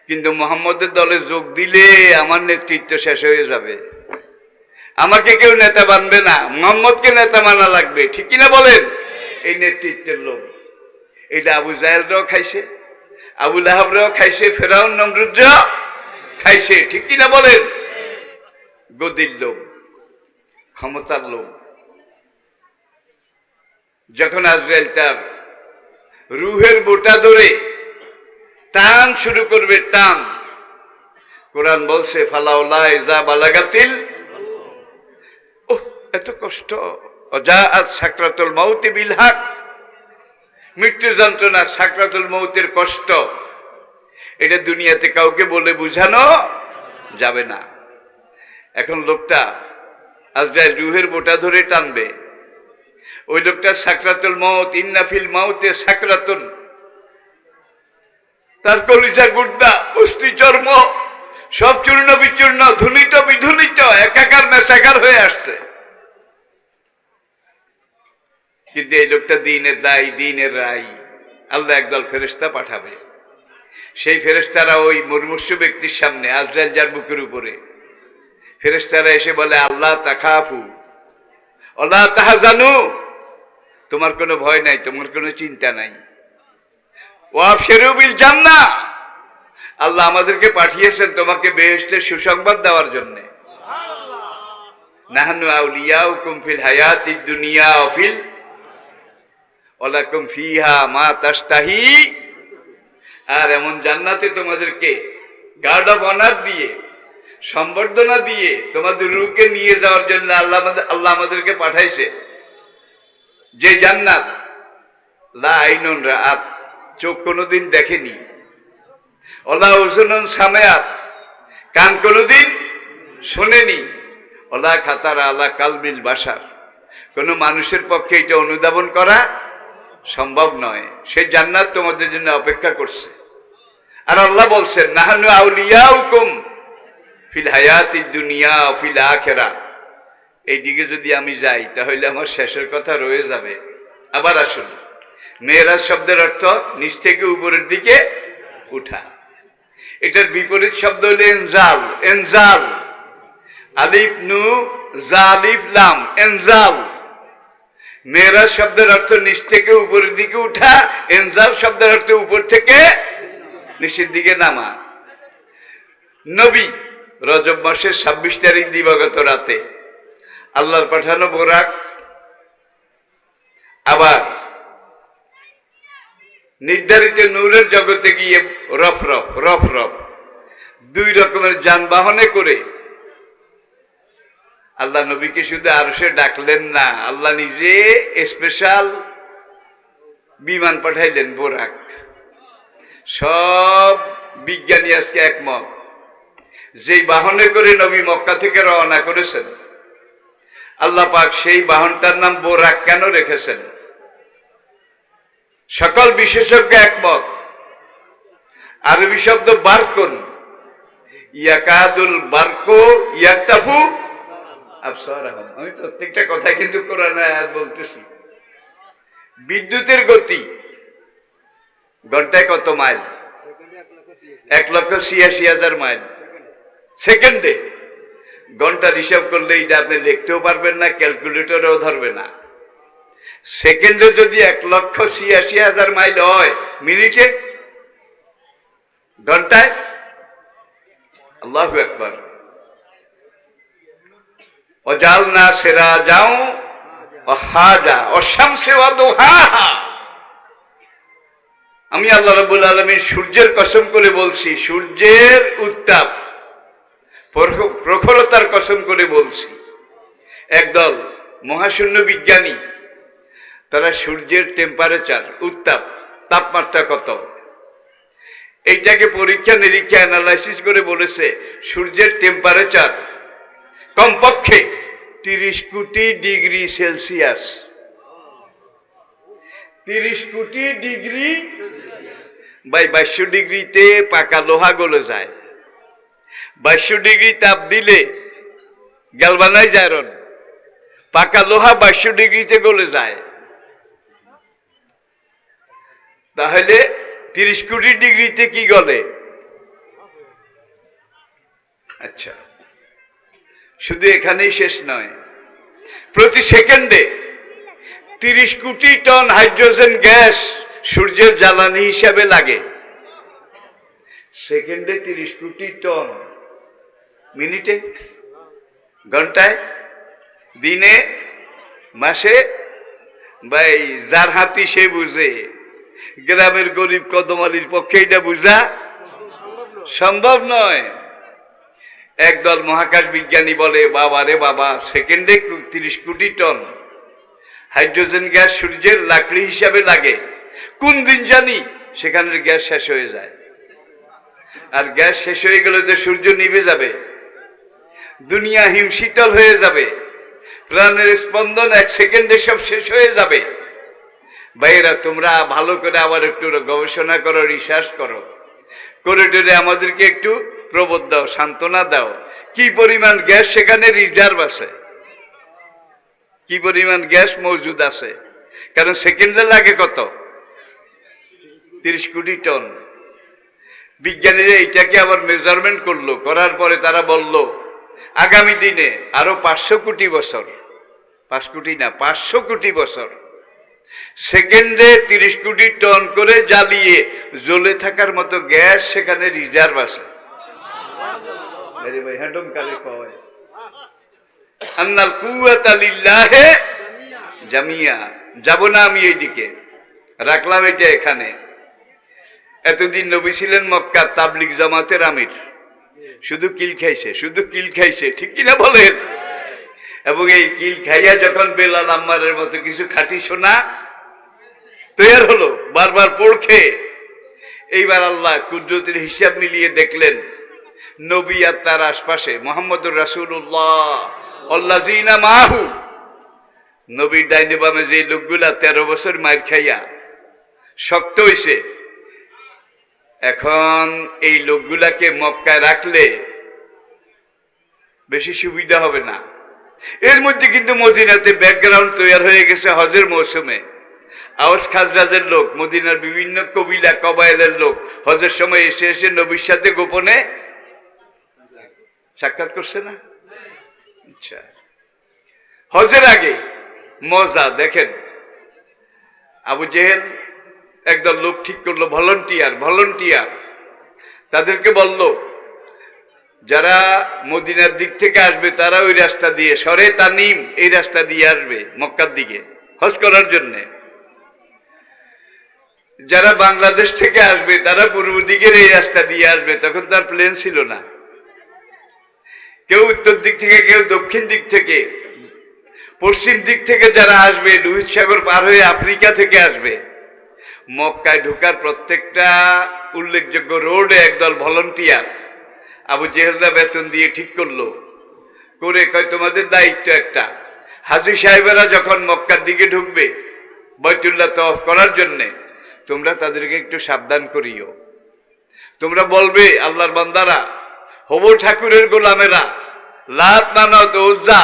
কিন্তু মোহাম্মদের দলে যোগ দিলে আমার নেতৃত্ব শেষ হয়ে যাবে, আমাকে কেউ নেতা বানবে না, মোহাম্মদকে নেতা মানা লাগবে। ঠিক কিনা বলেন? এই নেতৃত্বের লোভ এটা আবু জাহেলরাও খাইছে, আবু লাহাবরাও খাইছে, ফেরাউন নমরুদরাও খাইছে। ঠিক কিনা বলেন? গদির লোভ, ক্ষমতার লোভ। যখন আজরাইল তার রুহের বোটা ধরে টান শুরু করবে, টান, কোরআন বলছে ফালাউলা ইজা বালাগাতিল, ওহ এত কষ্ট, জাআত সাকরাতুল মাউতি বিল হক, মৃত্যু যন্ত্রণা, সাকরাতুল মৌতের কষ্ট, এটা দুনিয়াতে কাউকে বলে বুঝানো যাবে না। এখন লোকটা আজরাইল রুহের বোটা ধরে টানবে, ওই লোকটা সাকরাতুল মৌত, ইন্নাফিল মাউতে সাকরাতুন, তার কলিজা গুর্দা অস্থি চর্ম সব চূর্ণ বিচূর্ণ, ধুনিত বিধুনিত, একাকার মেশাকার হয়ে আসছে। কিন্তু এই লোকটা দিনের দায়ী, দিনের রাই, আল্লাহ একদল ফেরেশতা পাঠাবে। সেই ফেরেশতারা ওই মুমূর্ষ ব্যক্তির সামনে, আজরাইল যার বুকের উপরে, ফেরেশতারা এসে বলে, আল্লাহ তাখাফু ওয়ালা তাহজানু, তোমার কোনো ভয় নাই, তোমার কোনো চিন্তা নাই, ওয়াবশিরু বিল জান্নাহ, আল্লাহ আমাদেরকে পাঠিয়েছেন তোমাকে বেহেশতের সুসংবাদ দেওয়ার জন্য। নাহনু আউলিয়াউকুম ফিল হায়াতিদ দুনিয়া ওয়া ফিল ওয়ালাকুম ফিহা মা তাশতাহি, আর এমন জান্নাতে তোমাদেরকে গার্ড অফ অনার দিয়ে, সম্বর্ধনা দিয়ে তোমাদের রূহকে নিয়ে যাওয়ার জন্য আল্লাহ আমাদেরকে পাঠাইছে। যে জান্নাত লা আইনুন রাআত, চোখ কোনোদিন দেখেনি, ওলা উযুনুন সামিআত, কান কোনোদিন শোনেনি, ওলা খাতারা আলা কালবিল বাশার, কোনো মানুষের পক্ষে এটা অনুধাবন করা সম্ভব নয়। সেই জান্নাত তোমাদের জন্য অপেক্ষা করছে। আর আল্লাহ বলছেন, নাহনু আউলিয়াউকুম ফিল হায়াতিদ দুনিয়া ওয়া ফিল আখিরাহ, এইদিকে যদি আমি যাই তাহলে আমার শেষের কথা রয়ে যাবে। আবার আসুন, মেরাজ শব্দের অর্থ নিচ থেকে উপরের দিকে উঠা, এটার বিপরীত শব্দ হলো এনজাল। এনজাল, আলিফ নু জালিফ লাম, এনজাল। মেরাজ শব্দের অর্থ নিচ থেকে উপরের দিকে উঠা, এনজাল শব্দের অর্থ উপর থেকে নিচের দিকে নামা। নবী রজব মাসের 26 তারিখ দিবাগত রাতে আল্লাহর পাঠানো বোরাক, আবার নির্ধারিত নূরের জগতে গিয়ে রফ রফ রফ রফ 2 রকমের যানবাহনে করে আল্লাহ নবীকে শুধু আরশে ডাকলেন না, আল্লাহ নিজে স্পেশাল বিমান পাঠাইলেন, বোরাক। সব বিজ্ঞানী আজকে একমত, যেই বাহনে করে নবী মক্কা থেকে রওনা করেছেন, আল্লাহ পাক সেই বাহনটার নাম বোরাক কেন রেখেছেন? সকল বিশেষজ্ঞ একমত। আরবি শব্দ বারকুন, ইয়াকাদুল বারকু ইয়াকতাফু আবসারাহুম। আমি প্রত্যেকটা কথা কিন্তু কোরআনে আয়াত বলতেছি। বিদ্যুতের গতি ঘন্টায় কত মাইল? 1,86,000 মাইল সেকেন্ডে। ঘন্টার হিসাব করলে এটা আপনি লিখতেও পারবেন না, ক্যালকুলেটরেও ধরবে না। সেকেন্ডে যদি 1,86,000 মাইল হয়, মিনিটে, ঘন্টায়, আল্লাহু আকবার। ওয়াজালনা সিরাজাও ওয়াহাজা ওয়াশ-শামসি ওয়া দুহাহা। আমি আল্লাহ রাব্বুল আলামিন সূর্যের কসম করে বলছি, সূর্যের উত্তাপ প্রখরতার কসম করে বলছি। একদল মহাশূন্য বিজ্ঞানী তারা সূর্যের টেম্পারেচার, উত্তাপ, তাপমাত্রা কত এইটাকে পরীক্ষা নিরীক্ষা অ্যানালাইসিস করে বলেছে সূর্যের টেম্পারেচার কমপক্ষে 30 কোটি ডিগ্রি সেলসিয়াস। 30 কোটি ডিগ্রি বাই 2200 ডিগ্রিতে পাকা লোহা গলে যায়। 2200 ডিগ্রি তাপ দিলে গ্যালভানাইজ আয়রন, পাকা লোহা 2200 ডিগ্রিতে গলে যায়। তাহলে 30 কোটি ডিগ্রিতে কি গলে? আচ্ছা, শুধু এখানেই শেষ নয়, প্রতি সেকেন্ডে 30 কোটি টন হাইড্রোজেন গ্যাস সূর্যের জ্বালানি হিসাবে লাগে। সেকেন্ডে 30 কোটি টন, মিনিটে, ঘন্টায়, দিনে, মাসে, ভাই যার হাতি সে বুঝে। গ্রামের গরিব কদমালির পক্ষে এটা বুঝা সম্ভব নয়। একদল মহাকাশ বিজ্ঞানী বলে, বাবা রে বাবা, সেকেন্ডে 30 কোটি টন হাইড্রোজেন গ্যাস সূর্যের লাকড়ি হিসাবে লাগে। কোন দিন জানি সেখানের গ্যাস শেষ হয়ে যায়। আর গ্যাস শেষ হয়ে গেলে যে সূর্য নিভে যাবে, দুনিয়া হিমশীতল হয়ে যাবে, প্রাণের স্পন্দন 1 সেকেন্ডে সব শেষ হয়ে যাবে। ভাইয়েরা, তোমরা ভালো করে আবার একটু গবেষণা করো, রিসার্চ করো, করে টোরে আমাদেরকে একটু প্রবোধ দাও, সান্ত্বনা দাও। কি পরিমাণ গ্যাস সেখানে রিজার্ভ আছে, কি পরিমাণ গ্যাস মজুদ আছে। কারণ সেকেন্ডে লাগে কত? 30 কোটি টন। বিজ্ঞানীরা এইটাকে আবার মেজারমেন্ট করলো, করার পরে তারা বলল আগামী দিনে আরো 500 কোটি বছর, 5 কোটি না, 500 কোটি বছর সেকেন্ডে 30 কোটি টন করে জ্বালিয়ে জ্বলে থাকার মতো গ্যাস সেখানে রিজার্ভ আছে। আন্নাল কুওয়াতা লিল্লাহি জামিয়া। যাব না আমি এইদিকে, রাখলাম এটা এখানে। এতদিন নবী ছিলেন মক্কা তাবলিগ জামাতের আমির, শুধু কিল খাইছে, শুধু কিল খাইছে, ঠিক কিনা বলেন? এবং এই কিল খাইয়া যখন বেলাল আম্মারের মতো কিছু খাঁটি সোনা তৈরি হলো, বারবার পড়ছে, এইবার আল্লাহ কুদরতের হিসাব মিলিয়ে দেখলেন নবী আর তার আশপাশে মুহাম্মদুর রাসূলুল্লাহ আল্লাযিনা মাহু, নবীর ডাইনে বামে যে লোকগুলা 13 বছর মাইর খাইয়া শক্ত হইছে, এখন এই লোকগুলাকে মক্কায় রাখলে বেশি সুবিধা হবে না। এর মধ্যে কিন্তু মদিনাতে ব্যাকগ্রাউন্ড তৈরি হয়ে গেছে হজের মৌসুমে। আওস খাজরাজের লোক, মদিনার বিভিন্ন কবিলা কবায়েলের লোক হজের সময় এসে এসে নবীর সাথে গোপনে সাক্ষাৎ করছে না। আচ্ছা, হজের আগে মজা দেখেন, আবু জেহেল একদল লোক ঠিক করলো, ভলান্টিয়ার তাদেরকে বলল যারা মদিনার দিক থেকে আসবে তারা ওই রাস্তা দিয়ে, সরে তানিম এই রাস্তা দিয়ে আসবে মক্কার দিকে হজ করার জন্য। যারা বাংলাদেশ থেকে আসবে তারা পূর্ব দিকের এই রাস্তা দিয়ে আসবে। তখন তার প্লেন ছিল না, কেউ উত্তর দিক থেকে, কেউ দক্ষিণ দিক থেকে, পশ্চিম দিক থেকে যারা আসবে লোহিত সাগর পার হয়ে আফ্রিকা থেকে আসবে। মক্কায় ঢোকার প্রত্যেকটা উল্লেখযোগ্য রোডে একদল ভলান্টিয়ার আবু জেহেলরা বেতন দিয়ে ঠিক করলো, করে কয় তোমাদের দায়িত্ব একটা, হাজী সাহেবেরা যখন মক্কার দিকে ঢুকবে বাইতুল্লাহ তওয়াফ করার জন্যে, তোমরা তাদেরকে একটু সাবধান করিও। তোমরা বলবে আল্লাহর বান্দারা, হবু ঠাকুরের গোলামেরা, লাত মানত উজ্জা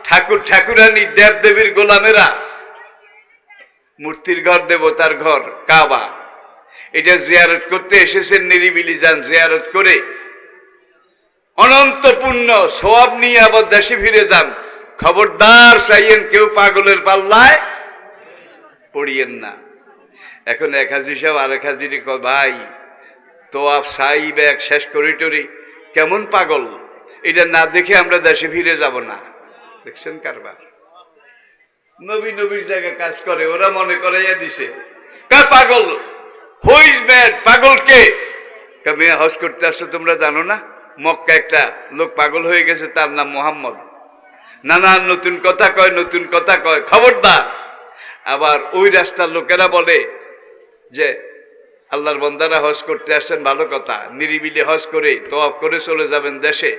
ঠাকুর ঠাকুরানী দেব দেবীর গোলামেরা, মূর্তির ঘর দেবতার ঘর কাবা, এটা জিয়ারত করতে এসেছেন, নিরিবিলি যান, জিয়ারত করে অনন্ত পুণ্য সওয়াব নিয়ে আবার দেশে ফিরে যান। খবরদার চাইয়েন কেউ পাগলের পাল্লায় পড়িয়েন না। এখন এক হাজি সাহেব আরেক হাজিরে কয়, ভাই তোয়াফ সাই ব্যাগ শেষ করি টরি, কেমন পাগল, এটা না দেখে আমরা দেশে ফিরে যাব না। দেখছেন কারবার, নবীর জায়গায় কাজ করে, ওরা মনে করাইয়া দিছে কার পাগল, হুইজ ম্যাড, পাগল কে? মেয়ে হজ করতে আসছো তোমরা জানো না? মক্কা একটা লোক পাগল হয়ে গেছে, তার নাম মোহাম্মদ। নানান নতুন কথা কয়, খবরদার। আবার ওই রাস্তার লোকেরা বলে যে আল্লাহর বান্দারা হজ করতে আসছেন, ভালো কথা, নিরিবিলি হজ করে তওয়াফ করে চলে যাবেন দেশে।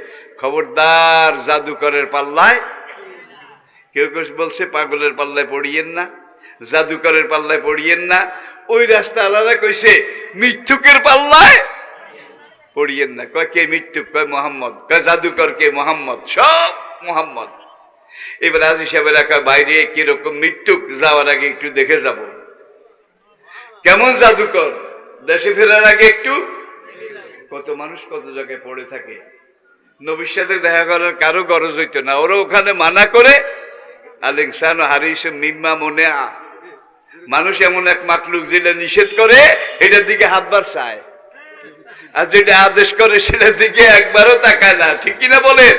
খবরদার জাদুকরের পাল্লায়, কেউ কেউ বলছে পাগলের পাল্লায় পড়িয়েন না, জাদুকরের পাল্লায় পড়িয়েন না। ওই রাস্তা আল্লাহরা কইছে মিথ্যুকের পাল্লায় পড়িয়েন না। কয় কে মিথ্যুক? কয় মোহাম্মদ। কয় জাদুকর কে? মোহাম্মদ। সব মোহাম্মদ। এবার আজি সাহেবের একা বাইরে কিরকম মিথ্যুক, যাওয়ার আগে একটু দেখে যাব কেমন জাদুকর, দেশে ফেরার আগে একটু। কত মানুষ কত জায়গায় পড়ে থাকে, নবীর সাথে দেখা করার কারো গরজ হইতো না, ওরা ওখানে মানা করে। আল ইনসানু হারিসুম মিম্মা মুনিআ, মানুষ এমন এক মাখলুক যেটা নিষেধ করে এটার দিকে হাতবার চায়, আর যেটা আদেশ করে সেটার দিকে একবারও তাকায় না। ঠিক কিনা বলেন?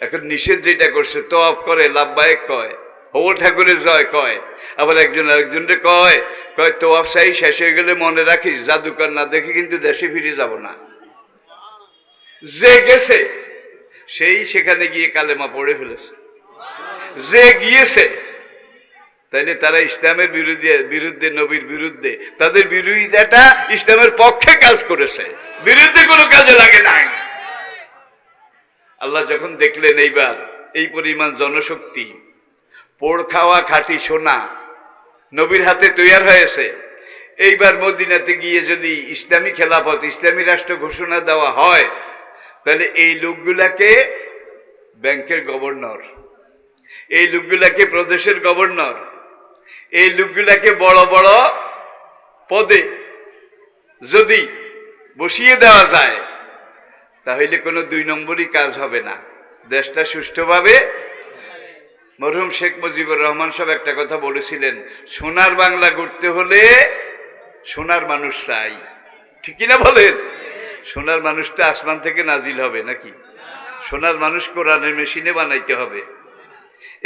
এখন নিষেধ যেটা করছে, তওয়াফ করে লাব্বাইক কয়, হবল ঠাকুরের জয় কয়, আবার একজন আরেকজনকে কয় কয় তওয়াফ সাই শেষ হয়ে গেলে মনে রাখিস জাদুকর না দেখে কিন্তু দেশে ফিরে যাব না। যে গেছে সেই সেখানে গিয়ে কালেমা পড়ে ফেলেছে, যে গিয়েছে। তাইলে তারা ইসলামের বিরুদ্ধে নবীর বিরুদ্ধে, তাদের বিরোধিতাটা ইসলামের পক্ষে কাজ করেছে, বিরুদ্ধে কোনো কাজে লাগে নাই। আল্লাহ যখন দেখলেন এইবার এই পরিমাণ জনশক্তি, পোড় খাওয়া খাঁটি সোনা নবীর হাতে তৈয়ার হয়েছে, এইবার মদিনাতে গিয়ে যদি ইসলামী খেলাফত, ইসলামী রাষ্ট্র ঘোষণা দেওয়া হয়, তাহলে এই লোকগুলাকে ব্যাংকের গভর্নর, এই লোকগুলাকে প্রদেশের গভর্নর, এই লোকগুলাকে বড় বড় পদে যদি বসিয়ে দেওয়া যায়, তাহলে কোনো 2 নম্বরই কাজ হবে না, দেশটা সুষ্ঠুভাবে। মরহুম শেখ মুজিবুর রহমান সাহেব একটা কথা বলেছিলেন, সোনার বাংলা গড়তে হলে সোনার মানুষ চাই। ঠিক কিনা বলেন? সোনার মানুষটা আসমান থেকে নাজিল হবে নাকি? সোনার মানুষ কোরআনের মেশিনে বানাইতে হবে।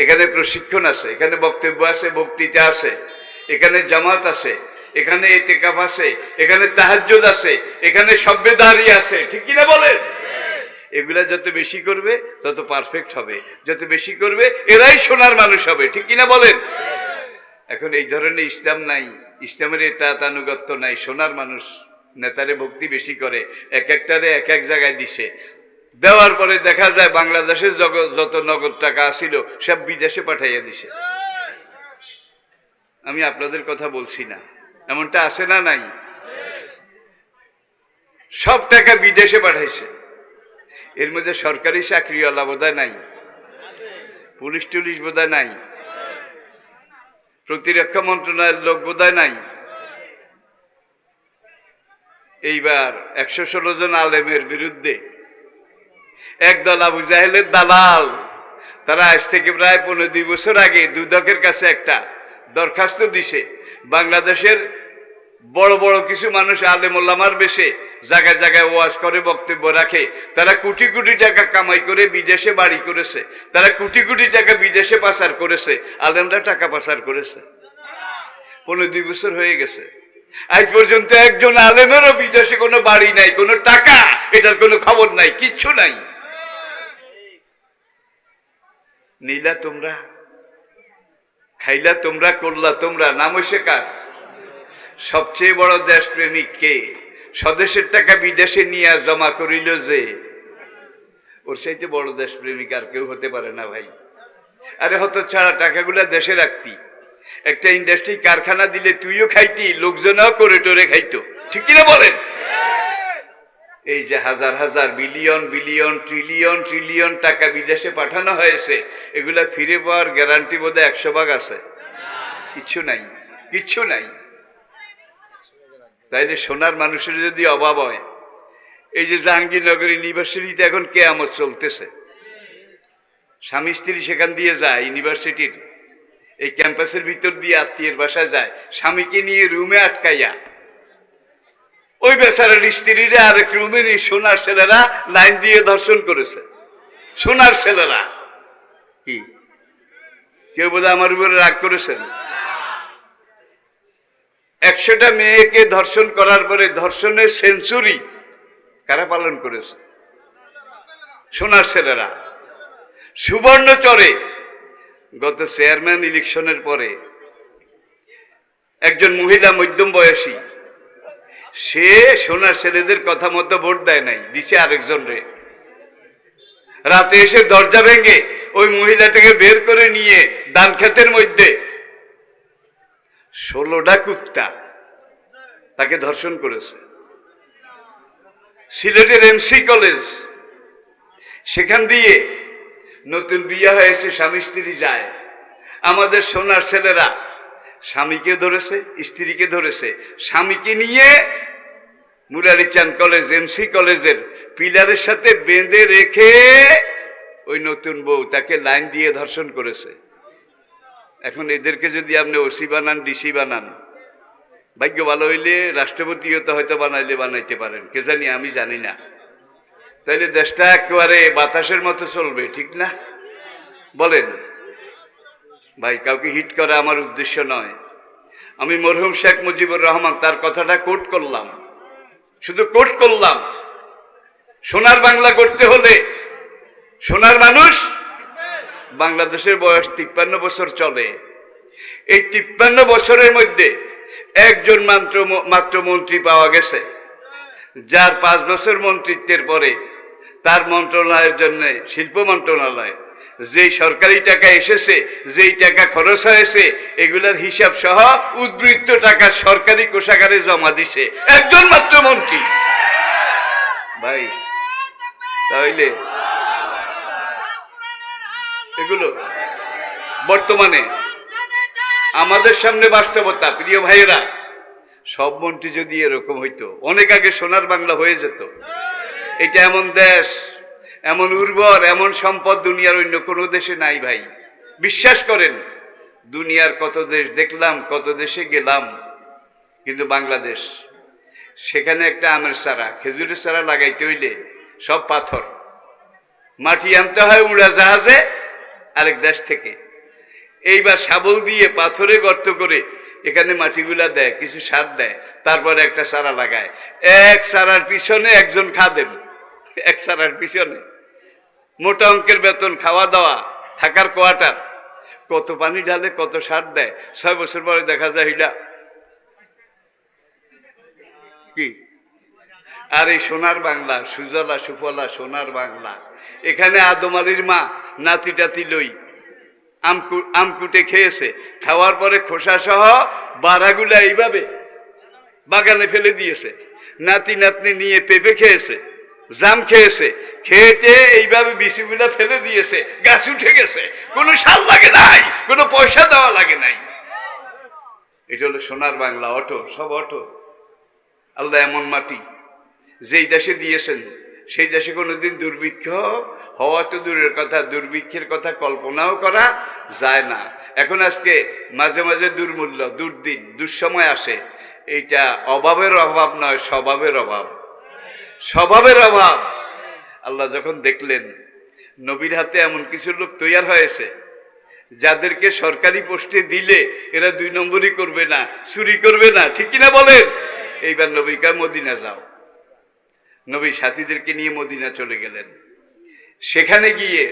এখানে প্রশিক্ষণ আছে, এখানে বক্তব্য আছে, বক্তৃতা আছে, এখানে জামাত আছে, এখানে ইতিকাফ আছে, এখানে তাহাজ্জুদ আছে, এখানে সব্বেদারি আছে। ঠিক কিনা বলেন? এগুলা যত বেশি করবে তত পারফেক্ট হবে, যত বেশি করবে এরাই সোনার মানুষ হবে। ঠিক কিনা বলেন? এখন এই ধরনের ইসলাম নাই, ইসলামের এতাতানুগত্য নাই, সোনার মানুষ নেতারে ভক্তি বেশি করে, এক একটারে এক এক জায়গায় দিছে, দেওয়ার পরে দেখা যায় বাংলাদেশের যত নগদ টাকা ছিল সব বিদেশে পাঠাইয়া দিছে। আমি আপনাদের কথা বলছি না, এমনটা আছে না নাই? সব টাকা বিদেশে পাঠাইছে। এর মধ্যে সরকারি চাকরিওয়ালা বোধহয় নাই, পুলিশ টুলিশ বোধহয় নাই, প্রতিরক্ষা মন্ত্রণালয়ের লোক বোধহয় নাই। এইবার 116 জন আলেমের বিরুদ্ধে একদল আবু জাহেলের দালাল, তারা আজ থেকে প্রায় 15-2 বছর আগে দুদকের কাছে একটা দরখাস্ত দিছে, বাংলাদেশের বড় বড় কিছু মানুষ আলেম ওলামার বেশে জায়গায় জায়গায় ওয়াজ করে, বক্তব্য রাখে, তারা কোটি কোটি টাকা কামাই করে বিদেশে বাড়ি করেছে, তারা কোটি কোটি টাকা বিদেশে পাচার করেছে, আলেমরা টাকা পাচার করেছে। 15-2 বছর হয়ে গেছে, আজ পর্যন্ত একজন আলেমেরও বিদেশে কোনো বাড়ি নাই, কোনো টাকা, এটার কোনো খবর নাই, কিচ্ছু নাই। নীলা তোমরা, খাইলা তোমরা, করলা তোমরা, নাম হইছে কার? সবচেয়ে বড় দেশপ্রেমিক কে? স্বদেশের টাকা বিদেশে নিয়ে জমা করিল যে, ওর চাইতে বড় দেশপ্রেমিক আর কেউ হতে পারে না ভাই। আরে হত ছাড়া টাকাগুলা দেশে রাখতি, একটা ইন্ডাস্ট্রি কারখানা দিলে তুইও খাইতি, লোকজনও করে টোরে খাইতো। ঠিক কিনা বলেন? এই যে হাজার হাজার বিলিয়ন বিলিয়ন ট্রিলিয়ন ট্রিলিয়ন টাকা বিদেশে পাঠানো হয়েছে, এগুলা ফিরে পাওয়ার গ্যারান্টি বোধহয় 100 ভাগ আছে? কিচ্ছু নাই, কিচ্ছু নাই। তাইলে সোনার মানুষের যদি অভাব হয়, এই যে জাহাঙ্গীরনগর ইউনিভার্সিটিতে এখন কেয়ামত চলতেছে, স্বামী স্ত্রী সেখান দিয়ে যায়, ইউনিভার্সিটির এই ক্যাম্পাসের ভিতর দিয়ে আত্মীয়ের বাসায় যায়, স্বামীকে নিয়ে রুমে আটকাইয়া ওই বেচারার স্ত্রীরা আরেক রুমে নিয়ে সোনার ছেলেরা লাইন দিয়ে ধর্ষণ করেছে। সোনার ছেলেরা কি কেউ বোধহয় আমার উপরে রাগ করেছেন? 100টা মেয়েকে ধর্ষণ করার পরে ধর্ষণের সেঞ্চুরি কারা পালন করেছে? সোনার ছেলেরা। সুবর্ণচরে গত চেয়ারম্যান ইলেকশনের পরে একজন মহিলা মধ্যম বয়সী সে সোনার ছেলেদের কথা মতো ভোট দেয় নাই, দিছে আরেকজন রে। রাতে এসে দরজা ভেঙে ওই মহিলাটাকে বের করে নিয়ে ধান ক্ষেতের মধ্যে 16টা কুত্তা তাকে ধর্ষণ করেছে। সিলেটের এমসি কলেজ, সেখান দিয়ে নতুন বিয়ে হয়েছে, স্বামী স্ত্রী যায়। আমাদের সোনার ছেলেরা স্বামীকে ধরেছে, স্ত্রীকে ধরেছে, স্বামীকে নিয়ে মুরারি চাঁদ কলেজ, এমসি কলেজের পিলারের সাথে বেঁধে রেখে ওই নতুন বউ তাকে লাইন দিয়ে ধর্ষণ করেছে। এখন এদেরকে যদি আপনি ওসি বানান, ডিসি বানান, ভাগ্য ভালো হইলে রাষ্ট্রপতিও তো হয়তো বানাইতে পারেন, কে জানি, আমি জানি না। তাইলে দেশটা একেবারে বাতাসের মতো চলবে, ঠিক না? বলেন ভাই, কাউকে হিট করা আমার উদ্দেশ্য নয়। আমি মরহুম শেখ মুজিবুর রহমান তার কথাটা কোট করলাম, শুধু কোট করলাম। সোনার বাংলা করতে হলে সোনার মানুষ, বাংলাদেশের বয়স 53 বছর চলে। এই 53 বছরের মধ্যে একজন মাত্র মন্ত্রী পাওয়া গেছে, যার 5 বছর মন্ত্রিত্বের পরে তার মন্ত্রণালয়ের জন্য, শিল্প মন্ত্রণালয়, যেই সরকারি টাকা এসেছে, যেই টাকা খরচ হয়েছে, এগুলার হিসাব সহ উদ্বৃত্ত টাকা সরকারি কোষাগারে জমা দিছে একজন মাত্র মন্ত্রী। ভাই তাহলে এগুলো বর্তমানে আমাদের সামনে বাস্তবতা। প্রিয় ভাইয়েরা, সব মন্ত্রী যদি এরকম হইতো, অনেক আগে সোনার বাংলা হয়ে যেত। এটা এমন দেশ, এমন উর্বর, এমন সম্পদ দুনিয়ার অন্য কোনো দেশে নাই ভাই। বিশ্বাস করেন, দুনিয়ার কত দেশ দেখলাম, কত দেশে গেলাম, কিন্তু বাংলাদেশ, সেখানে একটা আমের চারা, খেজুরের চারা লাগাইতে হইলে সব পাথর, মাটি আনতে হয় উড়াজাহাজে আরেক দেশ থেকে। এইবার শাবল দিয়ে পাথরে গর্ত করে এখানে মাটিগুলা দেয়, কিছু সার দেয়, তারপরে একটা চারা লাগায়। এক চারার পিছনে একজন খাদেম, এক চারার পিছনে মোটা অঙ্কের বেতন, খাওয়া দাওয়া, থাকার কোয়ার্টার, কত পানি ঢালে, কত সার দেয়। 6 বছর পরে দেখা যায় হিলা কি। আর এই সোনার বাংলা, সুজলা সুফলা সোনার বাংলা, এখানে আদম আলীর মা নাতি টাতি লই আমকুটে খেয়েছে, খাওয়ার পরে খোসা সহ বারাগুলা এইভাবে বাগানে ফেলে দিয়েছে। নাতি নাতনি নিয়ে পেঁপে খেয়েছে, জাম খেয়েছে, খেয়েটে এইভাবে বিচিগুলা ফেলে দিয়েছে, গাছ উঠে গেছে, কোনো সার লাগে নাই, কোনো পয়সা দেওয়া লাগে নাই। এটা হলো সোনার বাংলা। অটো, সব অটো। আল্লাহ এমন মাটি যেই দেশে দিয়েছেন, সেই দেশে কোনোদিন দুর্ভিক্ষ হওয়া তো দূরের কথা, দুর্ভিক্ষের কথা কল্পনাও করা যায় না। এখন আজকে মাঝে মাঝে দুর্মূল্য, দুর্দিন, দুঃসময় আসে। এইটা অভাবের অভাব নয়, স্বভাবের অভাব, স্বভাবের অভাব। আল্লাহ যখন দেখলেন নবীর হাতে এমন কিছু লোক তৈরি হয়েছে, যাদেরকে সরকারি পোস্টে দিলে এরা 2 নম্বরই করবে না, চুরি করবে না, ঠিক কিনা বলেন? এইবার নবী কয় মদিনা যাও। নবী সাথীদেরকে নিয়ে মদিনা চলে গেলেন। সেখানে গিয়ে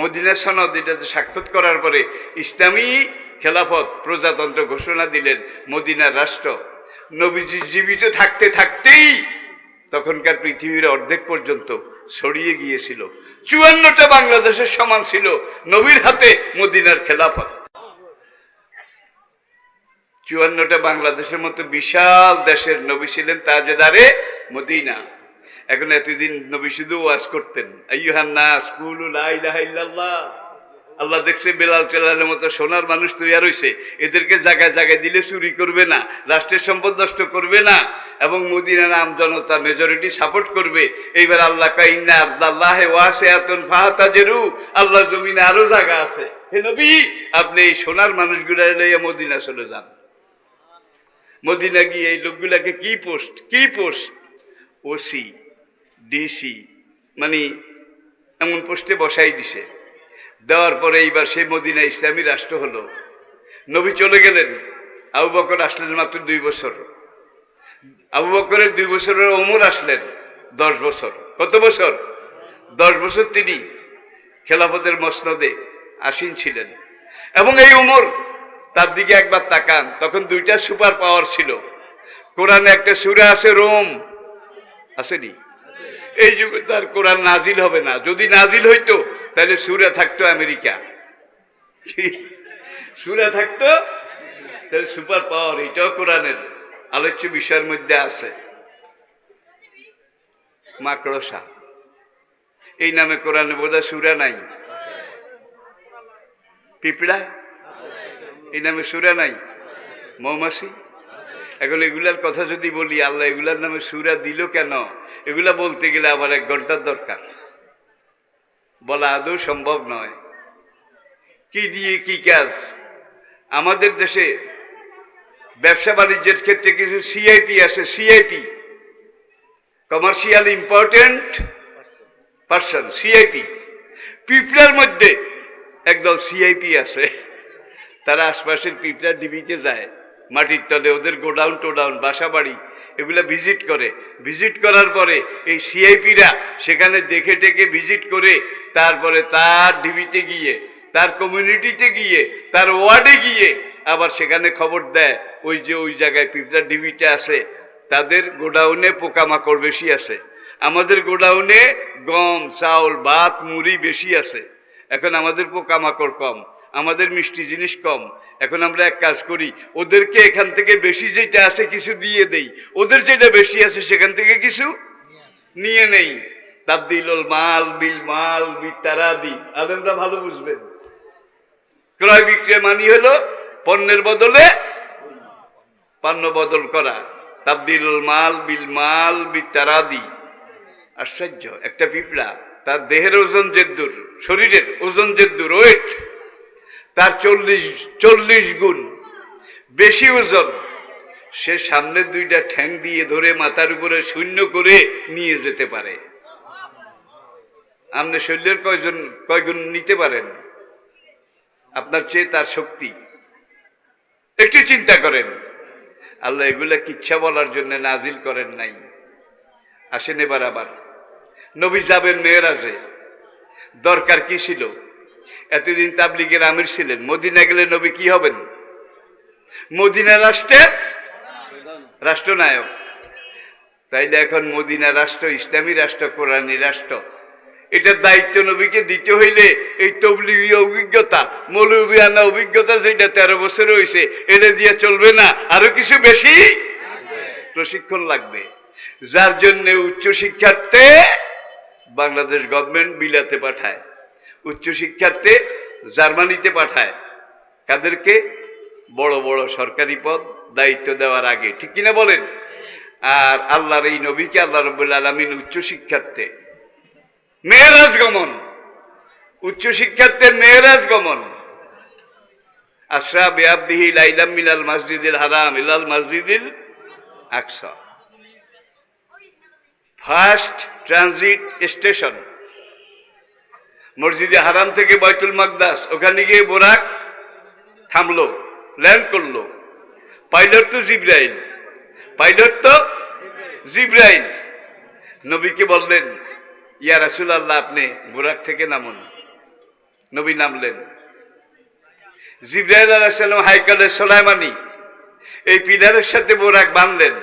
মদিনা সনদ, এটাতে স্বাক্ষর করার পরে ইসলামী খেলাফত, প্রজাতন্ত্র ঘোষণা দিলেন, মদিনার রাষ্ট্র। নবীজি জীবিত থাকতে থাকতেই তখনকার পৃথিবীর অর্ধেক পর্যন্ত ছড়িয়ে গিয়েছিল। 54টা বাংলাদেশের সমান ছিল নবীর হাতে মদিনার খেলাফত। 54টা বাংলাদেশের মতো বিশাল দেশের নবী ছিলেন তাজেদারে মদিনা। এখন এতদিন নবী শুধু ওয়াজ করতেন, আইয়ুহান নাস কুলু লা ইলাহা ইল্লাল্লাহ। আল্লাহ দেখছে বেলাল টেলালের মতো সোনার মানুষ তৈরি হয়েছে, এদেরকে জায়গায় জায়গায় দিলে চুরি করবে না, রাষ্ট্রের সম্পদ নষ্ট করবে না, এবং মদিনার আম জনতা মেজরিটি সাপোর্ট করবে। এইবার আল্লাহ কয় ইন্না আরদাল্লাহি ওয়াসিআতুন ফাতাজিরু, আল্লাহর জমিনে আরো জায়গা আছে। হে নবী, আপনি এই সোনার মানুষগুলা লইয়া মদিনা চলে যান। মদিনা গিয়ে এই লোকগুলাকে কি পোস্ট, ওসি, ডিসি, মানে এমন পোস্টে বসাই দিছে। দেওয়ার পরে এইবার সেই মদিনা ইসলামী রাষ্ট্র হলো। নবী চলে গেলেন, আবু বকর আসলেন মাত্র 2 বছর। আবু বকরের 2 বছরের ওমর আসলেন 10 বছর। কত বছর? 10 বছর তিনি খেলাফতের মসনদে আসীন ছিলেন। এবং এই ওমর, তার দিকে একবার তাকান, তখন 2টা সুপার পাওয়ার ছিল। কোরআনে একটা সূরা আছে রোম, আসেনি? এই যুগে তার কোরআন নাজিল হবে না। যদি নাজিল হইতো তাহলে সূরা থাকতো আমেরিকা, সূরা থাকতো, তাহলে সুপার পাওয়ার। এটাও কোরআনের আলোচ্য বিষয়ের মধ্যে আছে। মাকড়সা, এই নামে কোরআনে বোধহয় সূরা নাই। পিঁপড়া, এই নামে সূরা নাই। মৌমাছি, এখন এগুলার কথা যদি বলি, আল্লাহ এগুলার নামে সূরা দিল কেন, এগুলা বলতে গেলে আবার 1 ঘন্টার দরকার, বলা আদৌ সম্ভব নয়। কি দিয়ে কি কাজ? আমাদের দেশে ব্যবসা বাণিজ্যের ক্ষেত্রে কিছু সিআইপি আছে, CIP, commercial important person, CIP. পিঁপড়ার মধ্যে একদল সিআইপি আছে, তারা আশপাশের পিঁপড়ার ডিবিতে যায়, মাটির তলে ওদের গোডাউন টোডাউন বাসা বাড়ি এগুলা ভিজিট করে। ভিজিট করার পরে এই সিআইপিরা সেখানে দেখে টেকে ভিজিট করে, তারপরে তার ডিবিতে গিয়ে, তার কমিউনিটিতে গিয়ে, তার ওয়ার্ডে গিয়ে আবার সেখানে খবর দেয় ওই যে ওই জায়গায় পিঁপড়ার ডিবিটা আছে, তাদের গোডাউনে পোকামাকড় বেশি আছে, আমাদের গোডাউনে গম চাউল ভাত মুড়ি বেশি আছে। এখন আমাদের পোকামাকড় কম, আমাদের মিষ্টি জিনিস কম। এখন আমরা এক কাজ করি, ওদেরকে এখান থেকে বেশি যেটা আছে কিছু দিয়ে দেই, ওদের যেটা বেশি আছে সেখান থেকে কিছু নিয়ে নেই। তাবদিলুল মাল বিল মাল বিতারাদি, আলেমরা ভালো বুঝবেন। ক্রয় বিক্রয় মানি হলো পণ্যের বদলে পণ্য বদল করা। তাবদিলুল মাল বিল মাল বিতারাদি। আশ্চর্য, একটা পিঁপড়া, তার দেহের ওজন যেদ্দুর, শরীরের ওজন যেদ্দুর, ওয়েট তার 40 গুণ বেশি ওজন, সে সামনে 2টা ঠ্যাং দিয়ে ধরে মাথার উপরে শূন্য করে নিয়ে যেতে পারে। আপনি শরীরের কয় গুণ নিতে পারেন? আপনার চেয়ে তার শক্তি। একটু চিন্তা করেন, আল্লাহ এগুলা কিচ্ছা বলার জন্য নাজিল করেন নাই। আসেন এবার আবার নবী যাবেন মেরাজে, দরকার কি ছিল? এতদিন তাবলীগের আমির ছিলেন, মদিনা গেলে নবী কি হবেন? মদিনা রাষ্ট্রের রাষ্ট্রনায়ক। তাইলে এখন মদিনা রাষ্ট্র ইসলামী রাষ্ট্র, কোরআনী রাষ্ট্র, এটার দায়িত্ব নবীকে দিতে হইলে এই তবলিগি অভিজ্ঞতা, মৌলভিয়ানা অভিজ্ঞতা যেটা 13 বছর হয়েছে, এটা দিয়ে চলবে না, আরো কিছু বেশি প্রশিক্ষণ লাগবে। যার জন্য উচ্চশিক্ষার্থে বাংলাদেশ গভর্নমেন্ট বিলাতে পাঠায়, উচ্চশিক্ষার্থে জার্মানিতে পাঠায়। কাদেরকে? বড় বড় সরকারি পদ দায়িত্ব দেওয়ার আগে, ঠিক কিনা বলেন? আর আল্লাহর এই নবীকে আল্লাহ রাব্বুল আলামিন উচ্চশিক্ষার্থে মেরাজ গমন, উচ্চশিক্ষার্থের মেরাজ গমন। আসরা বিআবদিহি লাইলাম মিনাল মসজিদিল হারাম ইলাল মসজিদিল আকসা, ফার্স্ট ট্রানজিট স্টেশন মসজিদে হারাম থেকে বাইতুল মাকদাস। ওখানে গিয়ে বোরাক থামলো, ল্যান্ড করলো। পাইলট তো জিব্রাইল, পাইলট তো জিব্রাইল। নবীকে বললেন, ইয়া রাসূলুল্লাহ, আপনি বোরাক থেকে নামুন। নবী নামলেন। জিব্রাইল আলাইহিস সালাম হাইকালে সুলাইমানি এই পিলারের সাথে বোরাক বাঁধলেন।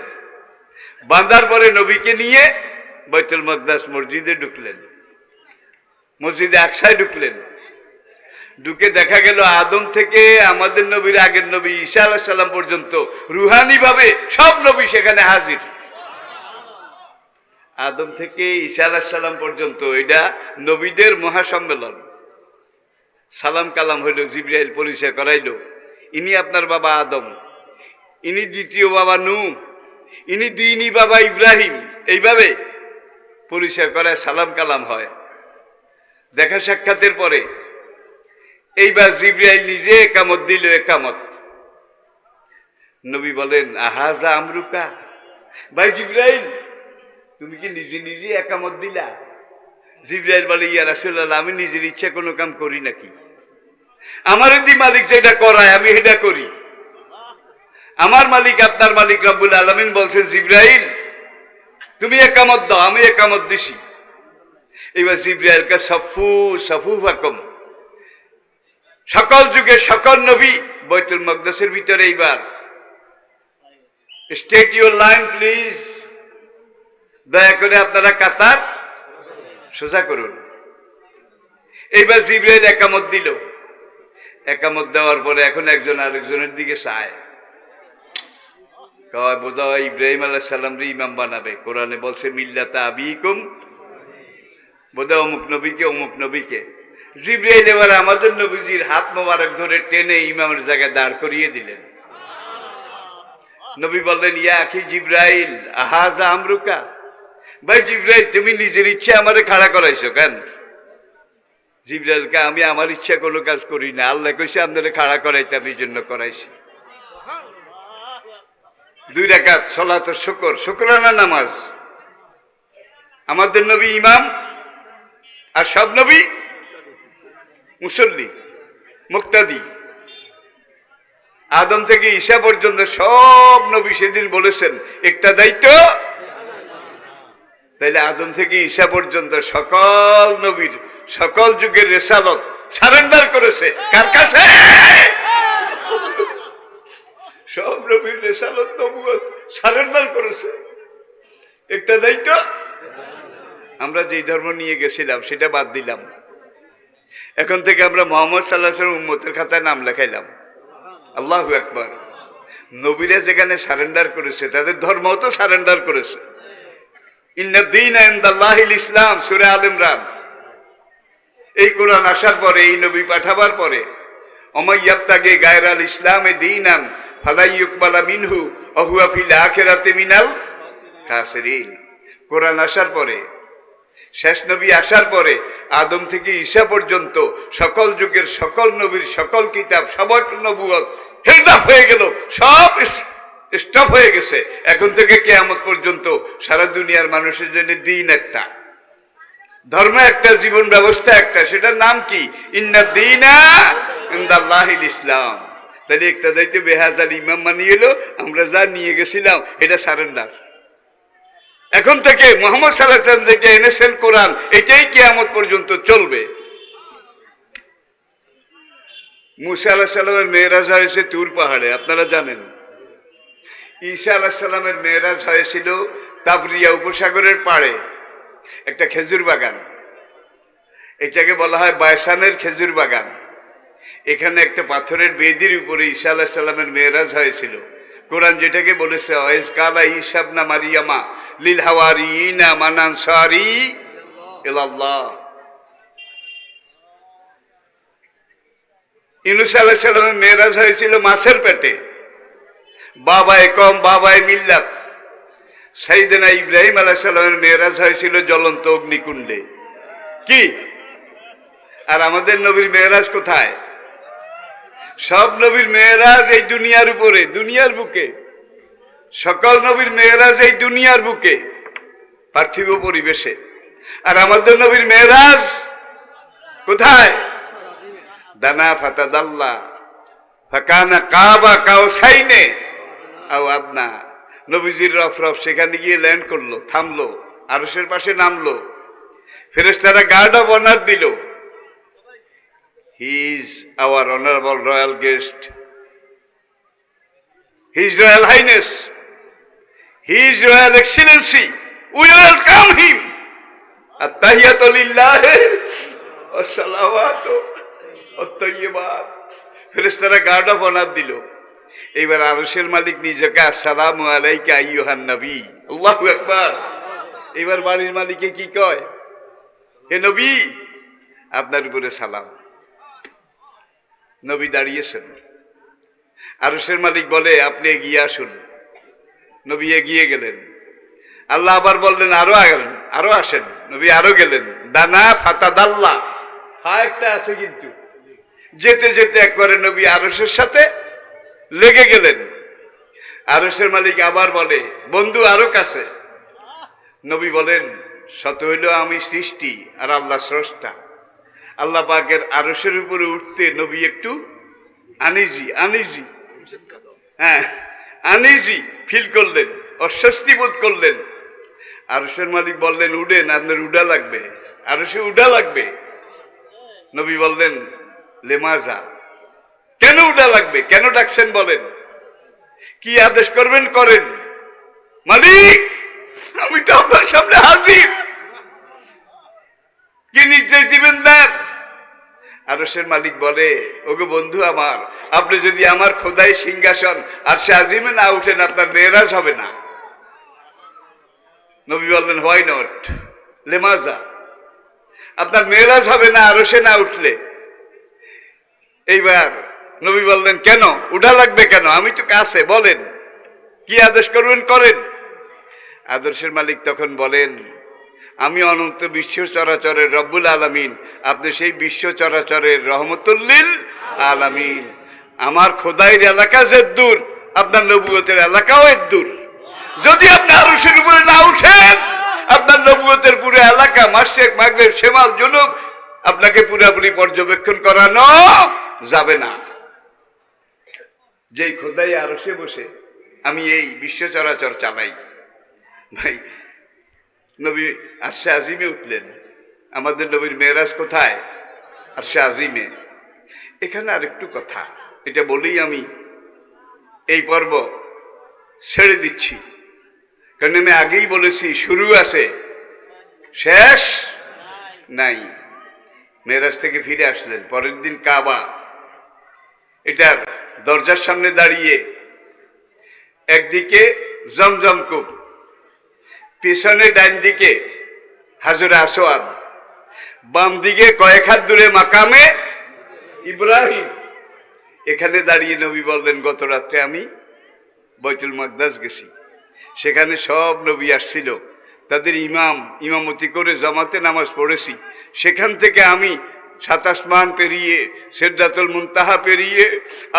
বাঁধার পরে নবীকে নিয়ে বাইতুল মাকদাস মসজিদে ঢুকলেন, মসজিদে আকসায় ঢুকলেন। ঢুকে দেখা গেল আদম থেকে আমাদের নবীর আগের নবী ঈসা আলাইহিস সালাম পর্যন্ত রুহানি ভাবে সব নবী সেখানে হাজির। আদম থেকে ঈসা আলাইহিস সালাম পর্যন্ত এটা নবীদের মহাসম্মেলন। সালাম কালাম হইল, জিবরাইল পরিচয় করাইল, ইনি আপনার বাবা আদম, ইনি দ্বিতীয় বাবা নূহ, ইনি দ্বিতীয় বাবা ইব্রাহিম। এইভাবে পরিচয় করায় সালাম কালাম হয়। দেখা সাক্ষাতের পরে এইবার জিবরাইল নিজে একামত দিল। একামত নবী বলেন, আহাজা আমরুকা, ভাই জিবরাইল তুমি কি নিজে নিজে একামত দিলা? জিবরাইল বলে, ইয়া রাসূলুল্লাহ, আমি নিজের ইচ্ছা কোনো কাম করি নাকি? আমার যদি মালিক যেটা করায় আমি সেটা করি। আমার মালিক আপনার মালিক রব্বুল আলামিন বলছেন, জিবরাইল তুমি একামত দাও, আমি একামত দিছি। এবার জিবরাইলকে সফু সফু ফাকম, সকল যুগের সকল নবী বাইতুল মাকদাসের ভিতরে এইবার স্টেট ইউর লাইন প্লিজ। দয়া করে আপনারা কাতার সোজা করুন। এইবার জিবরাইল একামত দিল। একামত দেওয়ার পরে এখন একজন আরেকজনের দিকে চায়, কয় বোধহয় ইব্রাহিম আলাইহিস সালাম রে ইমাম বানাবে। কোরআনে বলছে মিল্লাতা আবিকুম, বোধহয় অমুক নবীকে অমুক নবীকে। জিবরাইল এবার আমাদের নবীজির হাত মোবারক ধরে টেনে ইমামের জায়গায় দাঁড় করিয়ে দিলেন। নবী বললেন, ইয়া আখি জিবরাইল আহাজা আমরুকা। ভাই জিবরাইল, তুমি নিজের ইচ্ছা আমারে খাড়া করাইছো কেন? জিবরাইলকে, আমি আমার ইচ্ছা কোনো কাজ করি না, আল্লাহ কইছে আপনারে খাড়া করাইতে, আমি জন্য করাইছি। 2 রাকাত সালাত শুকর, শুকরানা নামাজ। আমাদের নবী ইমাম আর সব নবী মুসল্লি, মুক্তাদি। আদম থেকে ঈসা পর্যন্ত সব নবী সেদিন বলেছেন একটা দায়িত্ব। তাইলে আদম থেকে ঈসা পর্যন্ত সকল নবীর সকল যুগের রেসালত সারেন্ডার করেছে কার কাছে? সব নবীর রেসালত নবুয়ত সারেন্ডার করেছে। একটা দায়িত্ব। আমরা যেই ধর্ম নিয়ে গেছিলাম সেটা বাদ দিলাম। এখন থেকে আমরা মুহাম্মদ সাল্লাল্লাহু আলাইহি ওয়াসাল্লাম উম্মতের খাতায় নাম লেখাইলাম। আল্লাহু আকবার। নবীরা যেখানে সারেন্ডার করেছে তাদের ধর্মও তো সারেন্ডার করেছে। ইন্নাদ দীনা ইনদাল্লাহিল ইসলাম, সূরা আল ইমরান। এই কোরআন আসার পরে, এই নবী পাঠাবার পরে, ওমাইয়াবতাগে গায়রাল ইসলামে দীনান ফালা ইউকবালা মিনহু ওয়া হুয়া ফিল আখিরাতি মিনাল খাসিরিন। কোরআন আসার পরে, শেষ নবী আসার পরে, আদম থেকে ঈসা পর্যন্ত সকল যুগের সকল নবীর সকল কিতাব, সবাই নবুয়ত হেজাব হয়ে গেল, সব স্টপ হয়ে গেছে। এখন থেকে কিয়ামত পর্যন্ত সারা দুনিয়ার মানুষের জন্য দিন একটা, ধর্ম একটা, জীবন ব্যবস্থা একটা। সেটার নাম কি? ইন্নাদ দীনা ইনদাল্লাহিল ইসলাম। তাহলে একটা দায়িত্ব বেহাজাল ইমাম মানিয়ে এলো, আমরা যা নিয়ে গেছিলাম এটা সারেন্ডার। এখন থেকে মুহাম্মদ সাল্লাল্লাহু আলাইহি ওয়াসাল্লাম যেটা এনেছেন কোরআন, এটাই কিয়ামত পর্যন্ত চলবে। মুসা আলাইহিস সালামের মেরাজ হয়েছে তুর পাহাড়ে, আপনারা জানেন। ঈসা আলাইহিস সালামের মেরাজ হয়েছিল তাবরিয়া উপসাগরের পাড়ে একটা খেজুর বাগান। এটাকে বলা হয় বায়সানের খেজুর বাগান। এখানে একটা পাথরের বেদির উপরে ঈসা আলাইহিস সালামের মেরাজ হয়েছিল। কোরআন যেটাকে বলেছে, ওয়াইজ কালা ঈসা ইবনে মারইয়ামা লিল হাওয়ারিয়িনা মান আনসারি ইলাল্লাহ। ইউনূস আলাইহিস সালামের মেরাজ হয়েছিল মাছের পেটে। বাবায়ে কওম বাবায়ে মিল্লাত। সাইয়েদনা ইব্রাহিম আলাইহিস সালামের মেরাজ হয়েছিল জ্বলন্ত অগ্নিকুণ্ডে। কি? আর আমাদের নবীর মেরাজ কোথায়? সব নবীর মেরাজ এই দুনিয়ার উপরে, দুনিয়ার বুকে। সকল নবীর মেরাজ এই দুনিয়ার বুকে, পার্থিব পরিবেশে। আর আমাদের নবীর মেরাজ কোথায়? দানা ফাতাদাল্লা ফাকানা কাবা কাউসাইনে আও আদনা। নবীজির রফ রফ সেখানে গিয়ে ল্যান্ড করলো, থামলো, আরশের পাশে নামলো। ফেরেশতারা গার্ড অফ অনার দিল। He is our honourable royal guest, his royal highness, his royal excellency, we welcome him. আত-তাহিয়াতু লিল্লাহি ওয়াস সালাওয়াতু ওয়াত তাইয়্যিবাত। ফেরেশতারা গার্ড অফ অনার দিল। এইবার আরশের মালিক নিজেকে আসসালামু আলাইকা আইয়ুহান নবী। আল্লাহু আকবার। এইবার বাড়ির মালিকে কি কয়? হে নবী, আপনার উপরে সালাম। নবী দাঁড়িয়েছেন। আরশের মালিক বলে, আপনি এগিয়ে আসুন। নবী এগিয়ে গেলেন। আল্লাহ আবার বললেন, আরো আগেন, আরো আসেন। নবী আরো গেলেন। দানা ফাতাদাল্লা, হা একটা আছে কিন্তু। যেতে যেতে একবারে নবী আরশের সাথে লেগে গেলেন। আরশের মালিক আবার বলে, বন্ধু আরো কাছে। নবী বলেন, শত হইল আমি সৃষ্টি আর আল্লাহ স্রষ্টা। আল্লাহ পাকের আরশের উপরে উঠতে নবী একটু আনিজি ফিল করলেন, অস্বস্তি বোধ করলেন। আরশের মালিক বললেন, উডেন, আপনার উডা লাগবে, আরশে উডা লাগবে। নবী বললেন, লেমাজা, কেন উডা লাগবে, কেন ডাকছেন বলেন, কি আদেশ করবেন করেন। মালিক আমি তো আপনার সামনে হাজির, কি নির্দেশ দিবেন দেন। আরশের মালিক বলে, ওগো বন্ধু আমার, আপনি যদি আমার খোদাই সিংহাসন আর সে আজিমে না উঠেন আপনার মেরাজ হবে না। নবী বললেন হোয়াই নট, লেমাজা, আপনার মেরাজ হবে না আরশে না উঠলে। এইবার নবী বললেন কেন উঠা লাগবে কেন, আমি তো কাছে, বলেন কি আদেশ করবেন করেন। আদর্শের মালিক তখন বলেন, আমি অনন্ত বিশ্ব চরাচরের রব্বুল আলামিন, আপনি সেই বিশ্ব চরাচরের রহমতুল্লিল আলামিন। আমার খোদাইর এলাকা যে দূর, আপনার নবুয়তের এলাকাও এর দূর। যদি আপনি আরশের উপরে না উঠেন, আপনার নবুয়তের পুরো এলাকা মাশরিক মাগরিব শিমাল জুনুব আপনাকে পুরোপুরি পর্যবেক্ষণ করানো যাবে না। যেই খোদাই আরশে বসে আমি এই বিশ্ব চরাচর চালাই, ভাই নবী আরশে আজিমে উঠলেন। আমাদের নবীর মেরাজ কোথায়? আরশে আজিমে। এখানে আরেকটু কথা, এটা বলেই আমি এই পর্ব ছেড়ে দিচ্ছি, কারণ আমি আগেই বলেছি শুরু আছে শেষ নাই। মেরাজ থেকে ফিরে আসলেন, পরের দিন কাবা, এটার দরজার সামনে দাঁড়িয়ে একদিকে জমজম কূপ, পিছনে ডান দিকে হাজরে আসওয়াদ, বাম দিকে কয়েক হাত দূরে মাকামে ইব্রাহিম। এখানে দাঁড়িয়ে নবী বললেন, গত রাত্রে আমি বাইতুল মাকদাস গেছি, সেখানে সব নবী আসছিল, তাদের ইমামতি করে জামাতে নামাজ পড়েছি। সেখান থেকে আমি ৭ আসমান পেরিয়ে, সিদরাতুল মুনতাহা পেরিয়ে,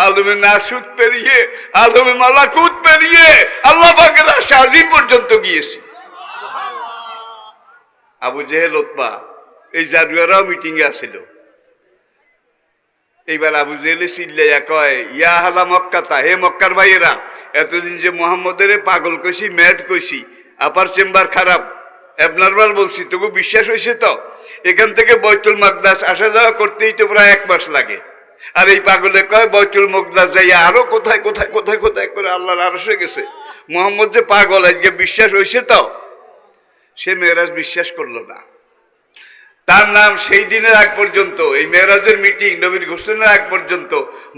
আলমে নাসুত পেরিয়ে, আলমে মালাকুত পেরিয়ে আল্লাহ পাকের আরশে আজিম পর্যন্ত গিয়েছি। আবু জেহেল, উতবা, এই জাদুয়ারাও মিটিং এ আসছিল। এইবার আবু জেহেলে চিল্লাইয়া কয়, ইয়া হালা মক্কাতা, হে মক্কার ভাইয়েরা, এতদিন যে মোহাম্মদের পাগল কইছি, ম্যাড কইছি, আপার চেম্বার খারাপ, অ্যাবনর্মাল বলছি, তবু বিশ্বাস হয়েছে তো? এখান থেকে বাইতুল মাকদাস আসা যাওয়া করতেই তো প্রায় 1 মাস লাগে। আর এই পাগলে কয় বাইতুল মাকদাস যাইয়া আরো কোথায় কোথায় কোথায় কোথায় করে আল্লাহর আরশে গেছে। মোহাম্মদ যে পাগল, আজকে বিশ্বাস হয়েছে তো? সে মেরাজ বিশ্বাস করলো না। তার নাম সেই দিনের আগ পর্যন্ত, এই মেরাজের মিটিং নবীর ঘোষণার আগ পর্যন্ত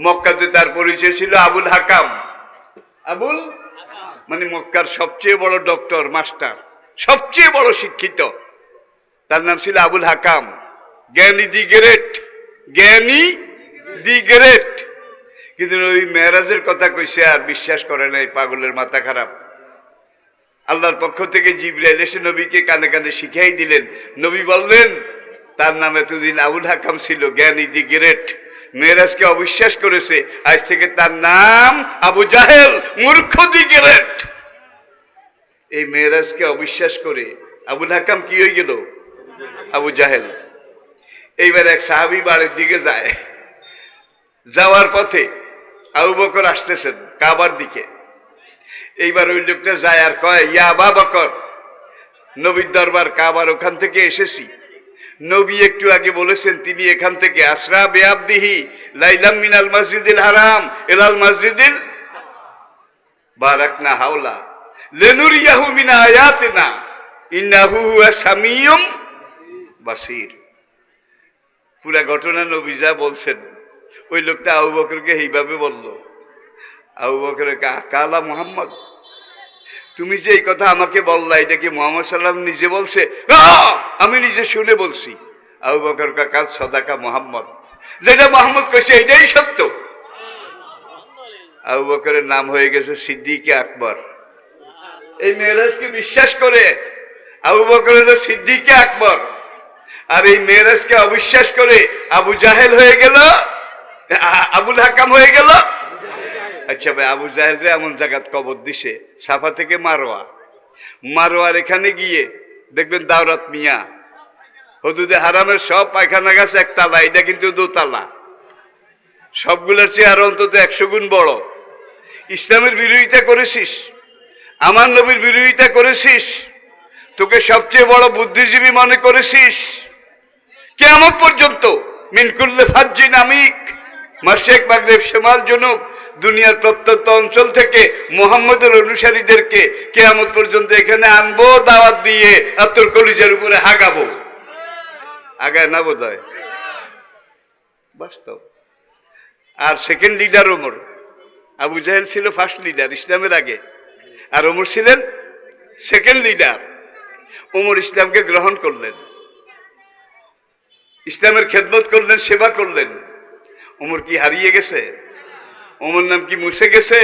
মক্কাতে তার পরিচয় ছিল আবুল হাকাম। আবুল মানে মক্কার সবচেয়ে বড় ডক্টর, মাস্টার, সবচেয়ে বড় শিক্ষিত, তার নাম ছিল আবুল হাকাম, জ্ঞানী দি গ্রেট, জ্ঞানী দি গ্রেট। কিন্তু ওই মেরাজের কথা কইছে আর বিশ্বাস করে নাই, পাগলের মাথা খারাপ। আল্লাহর পক্ষ থেকে জিবরাইল এসে নবীকে কানে কানে শিখাই দিলেন। নবী বললেন, তার নাম এতদিন আবুল হাকাম ছিল, জ্ঞানী দি গ্রেট। মেরাজকে অবিশ্বাস করেছে, আজ থেকে তার নাম আবু জাহেল, মূর্খ দি গ্রেট। এই মেরাজকে অবিশ্বাস করে আবুল হাকাম কি হয়ে গেল? আবু জাহেল। এইবার এক সাহাবী বাড়ির দিকে যায়, যাওয়ার পথে আবু বকর আসতেছেন কাবার দিকে। এইবার ওই লোকটা যায় আর কয়, ইয়া আবা বকর, নবীর দরবার কাবার, ওখান থেকে এসেছি। নবী একটু আগে বলেছেন তিনি এখান থেকে আসরা বেআবদিহি লাইলাম মিনাল মসজিদিল হারাম ইলাল মসজিদিল বারাকনা হাওলা লিনুরিয়াহু মিন আয়াতিনা ইন্নাহু হুয়াস সামিউম বাসীর। পুরা ঘটনা নবী যা বলছেন, ওই লোকটা আবু বকরকে এইভাবে বলল। আবু বকরকে, কালা মুহাম্মদ, তুমি যে এই কথা আমাকে বললা, এটা কি মুহাম্মদ সাল্লাম নিজে বলছে? আমি নিজে শুনে বলছি। আবু বকর কাজ সদাকা মুহাম্মদ, যেটা মুহাম্মদ কইছে এটাই সত্য। আবু বকরের নাম হয়ে গেছে সিদ্দিকে আকবর। এই মেরাজকে বিশ্বাস করে আবু বকর হলো সিদ্দিকে আকবর, আর এই মেরাজকে অবিশ্বাস করে আবু জাহেল হয়ে গেল, আবুল হাকাম হয়ে গেল। আচ্ছা ভাই, আবু জাহেল এমন জায়গাত কবর দিছে, সাফা থেকে মারোয়া, মারোয়ার এখানে গিয়ে দেখবেন দাওরাত মিয়া হুদুদে হারামের সব পায়খানা গাছ একতলা, এটা কিন্তু 2 তালা, সবগুলোর চেয়ে আরো অন্তত 100 গুণ বড়। ইসলামের বিরোধিতা করেছিস, আমার নবীর বিরোধিতা করেছিস, তোকে সবচেয়ে বড় বুদ্ধিজীবী মনে করেছিস, কিয়ামত পর্যন্ত মিন কুল্লি ফাজ্জিন আমিক, মাশরিক মাগরিব শিমাল জুনুব দুনিয়ার প্রত্যন্ত অঞ্চল থেকে মুহাম্মদের অনুসারীদেরকে কিয়ামত পর্যন্ত এখানে আনবো দাওয়াত দিয়ে, আর তোর কলিজার উপরে হাগাবো। আগায় না বোধ হয়, বাস্তব। আর সেকেন্ড লিডার ওমর। আবু জাহেল ছিল ফার্স্ট লিডার ইসলামের আগে, আর ওমর ছিলেন সেকেন্ড লিডার। ওমর ইসলামকে গ্রহণ করলেন, ইসলামের খেদমত করলেন, সেবা করলেন। ওমর কি হারিয়ে গেছে? ওমর নাম কি মুছে গেছে,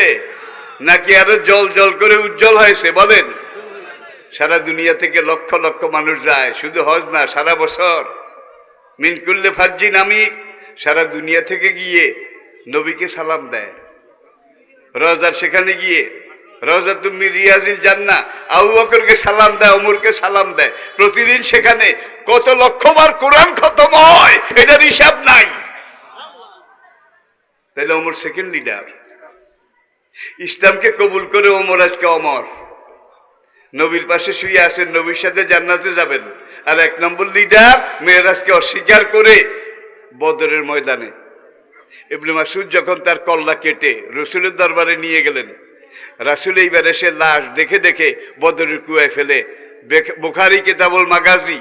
নাকি আরো জল জল করে উজ্জ্বল হয়েছে? বলেন। সারা দুনিয়া থেকে লক্ষ লক্ষ মানুষ যায়, শুধু হজ না, সারা বছর মিন কুল্লে ফাজ্জিন আমিক, সারা দুনিয়া থেকে গিয়ে নবীকে সালাম দেয়। রওজার সেখানে গিয়ে রওজা তুমি রিয়াজিল জান্নাহ, আবু বকরকে সালাম দেয়, ওমরকে সালাম দেয়। প্রতিদিন সেখানে কত লক্ষবার কোরআন খতম হয়, এটার হিসাব নাই। তাহলে ওমর সেকেন্ড লিডার। ইসলামকে কবুল করে ওমর আজকে অমর, নবীর পাশে শুয়ে আছেন, নবীর সাথে জান্নাতে যাবেন। আর এক নম্বর লিডার মেয়েরাজকে অস্বীকার করে বদরের ময়দানে ইবনে মাসউদ যখন তার কল্লা কেটে রসুলের দরবারে নিয়ে গেলেন, রাসূল এইবার এসে লাশ দেখে দেখে বদরের কুয়ায় ফেলে। বুখারী কিতাবুল মাগাজি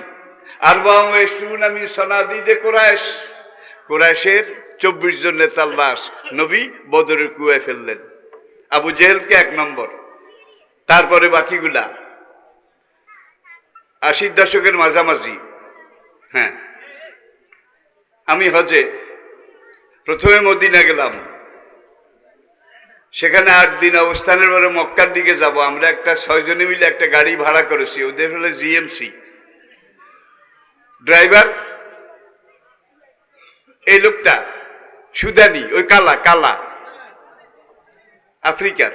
আরবাউন ওয়া ইশরুনা মিন সানাদিদে কুরাইশ, কুরাইশের 24 জন নেতার লাশ নবী বদরের কুয়ায় ফেললেন। আবু জেহেলকে এক নম্বর, তারপরে বাকিগুলা 80 দশকের মাঝামাঝি। হ্যাঁ, আমি হজে প্রথমে মদিনা গেলাম, সেখানে 8 দিন অবস্থানের পরে মক্কার দিকে যাব। আমরা একটা 6 জনে মিলে একটা গাড়ি ভাড়া করেছি, ওদের হলো জিএমসি। ড্রাইভার এই লোকটা সুদানি, ওই কালা কালা আফ্রিকার,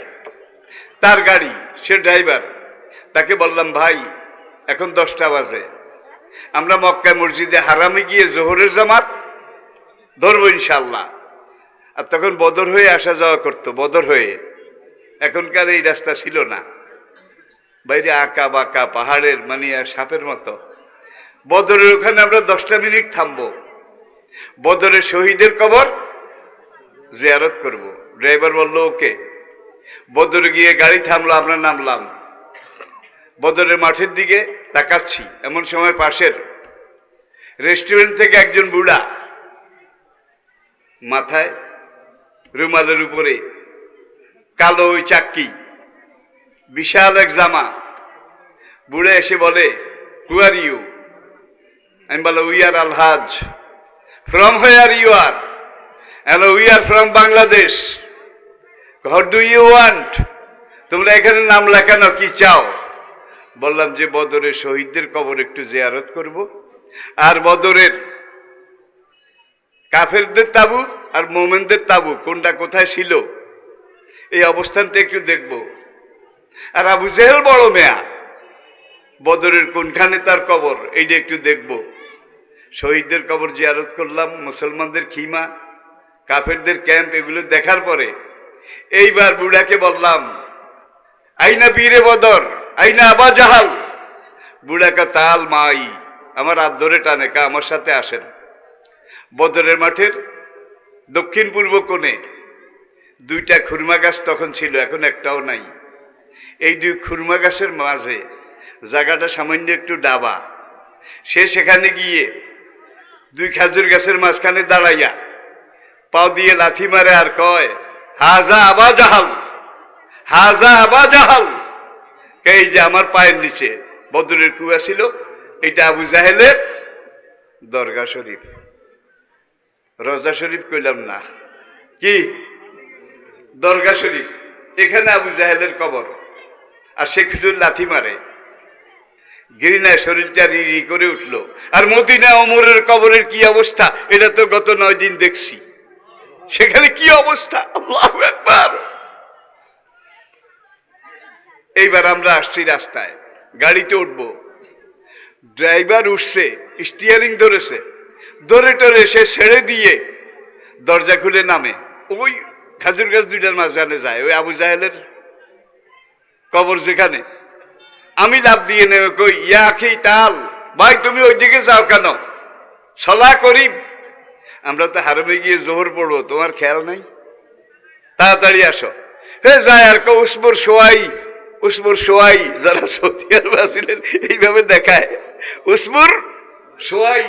তার গাড়ি, সে ড্রাইভার। তাকে বললাম, ভাই এখন 10টা বাজে, আমরা মক্কা মসজিদে হারামে গিয়ে জোহরের জামাত ধরবো ইনশাল্লাহ। আর তখন বদর হয়ে আসা যাওয়া করতো, বদর হয়ে। এখনকার এই রাস্তা ছিল না, বাইরে আঁকা বাঁকা পাহাড়ের মানে সাপের মতো। বদরের ওখানে আমরা 10টা মিনিট থামবো, বদরের শহীদের কবর জিয়ারত করব। ড্রাইভার বলল ওকে। বদরে গিয়ে গাড়ি থামলো, আমরা নামলাম। বদরের মাঠের দিকে তাকাচ্ছি, এমন সময় পাশের রেস্টুরেন্ট থেকে একজন বুড়া, মাথায় রুমালের উপরে কালো ওই চাক্কি, বিশাল এক জামা, বুড়া এসে বলে, হু আর ইউ? আমি বলো, we are Alhaj. From where you are? Hello, we are from Bangladesh. What do you want? তোমরা এখানে নাম লেখানো, কি চাও? বললাম যে বদরের শহীদদের কবর একটু জিয়ারত করব, আর বদরের কাফেরদের তাবু আর মোমেনদের তাবু কোনটা কোথায় ছিল এই অবস্থানটা একটু দেখব। আর আবু জেহেল বড় মেয়া, বদরের কোনখানে তার কবর এইটা একটু দেখব। শহীদদের কবর জিয়ারত করলাম, মুসলমানদের খিমা, কাফেরদের ক্যাম্প, এগুলো দেখার পরে এইবার বুড়াকে বললাম, আইনা বীরে বদর, আইনা আবা জাহাল। বুড়াকা তাল মাই, আমার হাত ধরে টানে, কা আমার সাথে আসেন। বদরের মাঠের দক্ষিণ পূর্ব কোণে 2টা খুরমা গাছ তখন ছিল, এখন একটাও নাই। এই 2 খুরমা গাছের মাঝে জায়গাটা সামান্য একটু ডাবা। সে সেখানে গিয়ে 2 খেজুর গাছের মাঝখানে দাঁড়াইয়া পাও দিয়ে লাথি মারে আর কয়, হাজা আবা জাহাল, হাজা আবা জাহাল। এই যে আমার পায়ের নিচে বদরের কুয়া ছিল, এটা আবু জাহেলের দরগা শরীফ। রোজা শরীফ কইলাম না, কি দরগা শরীফ। এখানে আবু জাহেলের কবর, আর সে খুঁজুর লাথি মারে, গিরিনায় শরীরটা রি করে উঠলো। আর মদিনা ওমরের কবরের কি অবস্থা, এটা তো গত 9 দিন দেখছি, সেখানে কি অবস্থা। আল্লাহু আকবার। এইবার আমরা আসছি রাস্তায়, গাড়িতে উঠবো, ড্রাইভার উঠছে, স্টিয়ারিং ধরেছে, ধরে টরে সে ছেড়ে দিয়ে দরজা খুলে নামে, ওই খেজুর গাছ 2টার মাঝখানে যায়, ওই আবু জাহেলের কবর যেখানে। আমি লাভ দিয়ে নেবে কই, ইয়া আখি তাল, ভাই তুমি ওইদিকে যাও কেন? সলা করিব, আমরা তো হারমে গিয়ে জোহর পড়বো, তোমার খেয়াল নাই? তাড়াতাড়ি আসো। হে যায় আর কেউ উসমুর সোয়াই, উসমুর সোয়াই, যারা সৌদি আরব ছিলেন এইভাবে দেখায়, উসমুর সোয়াই,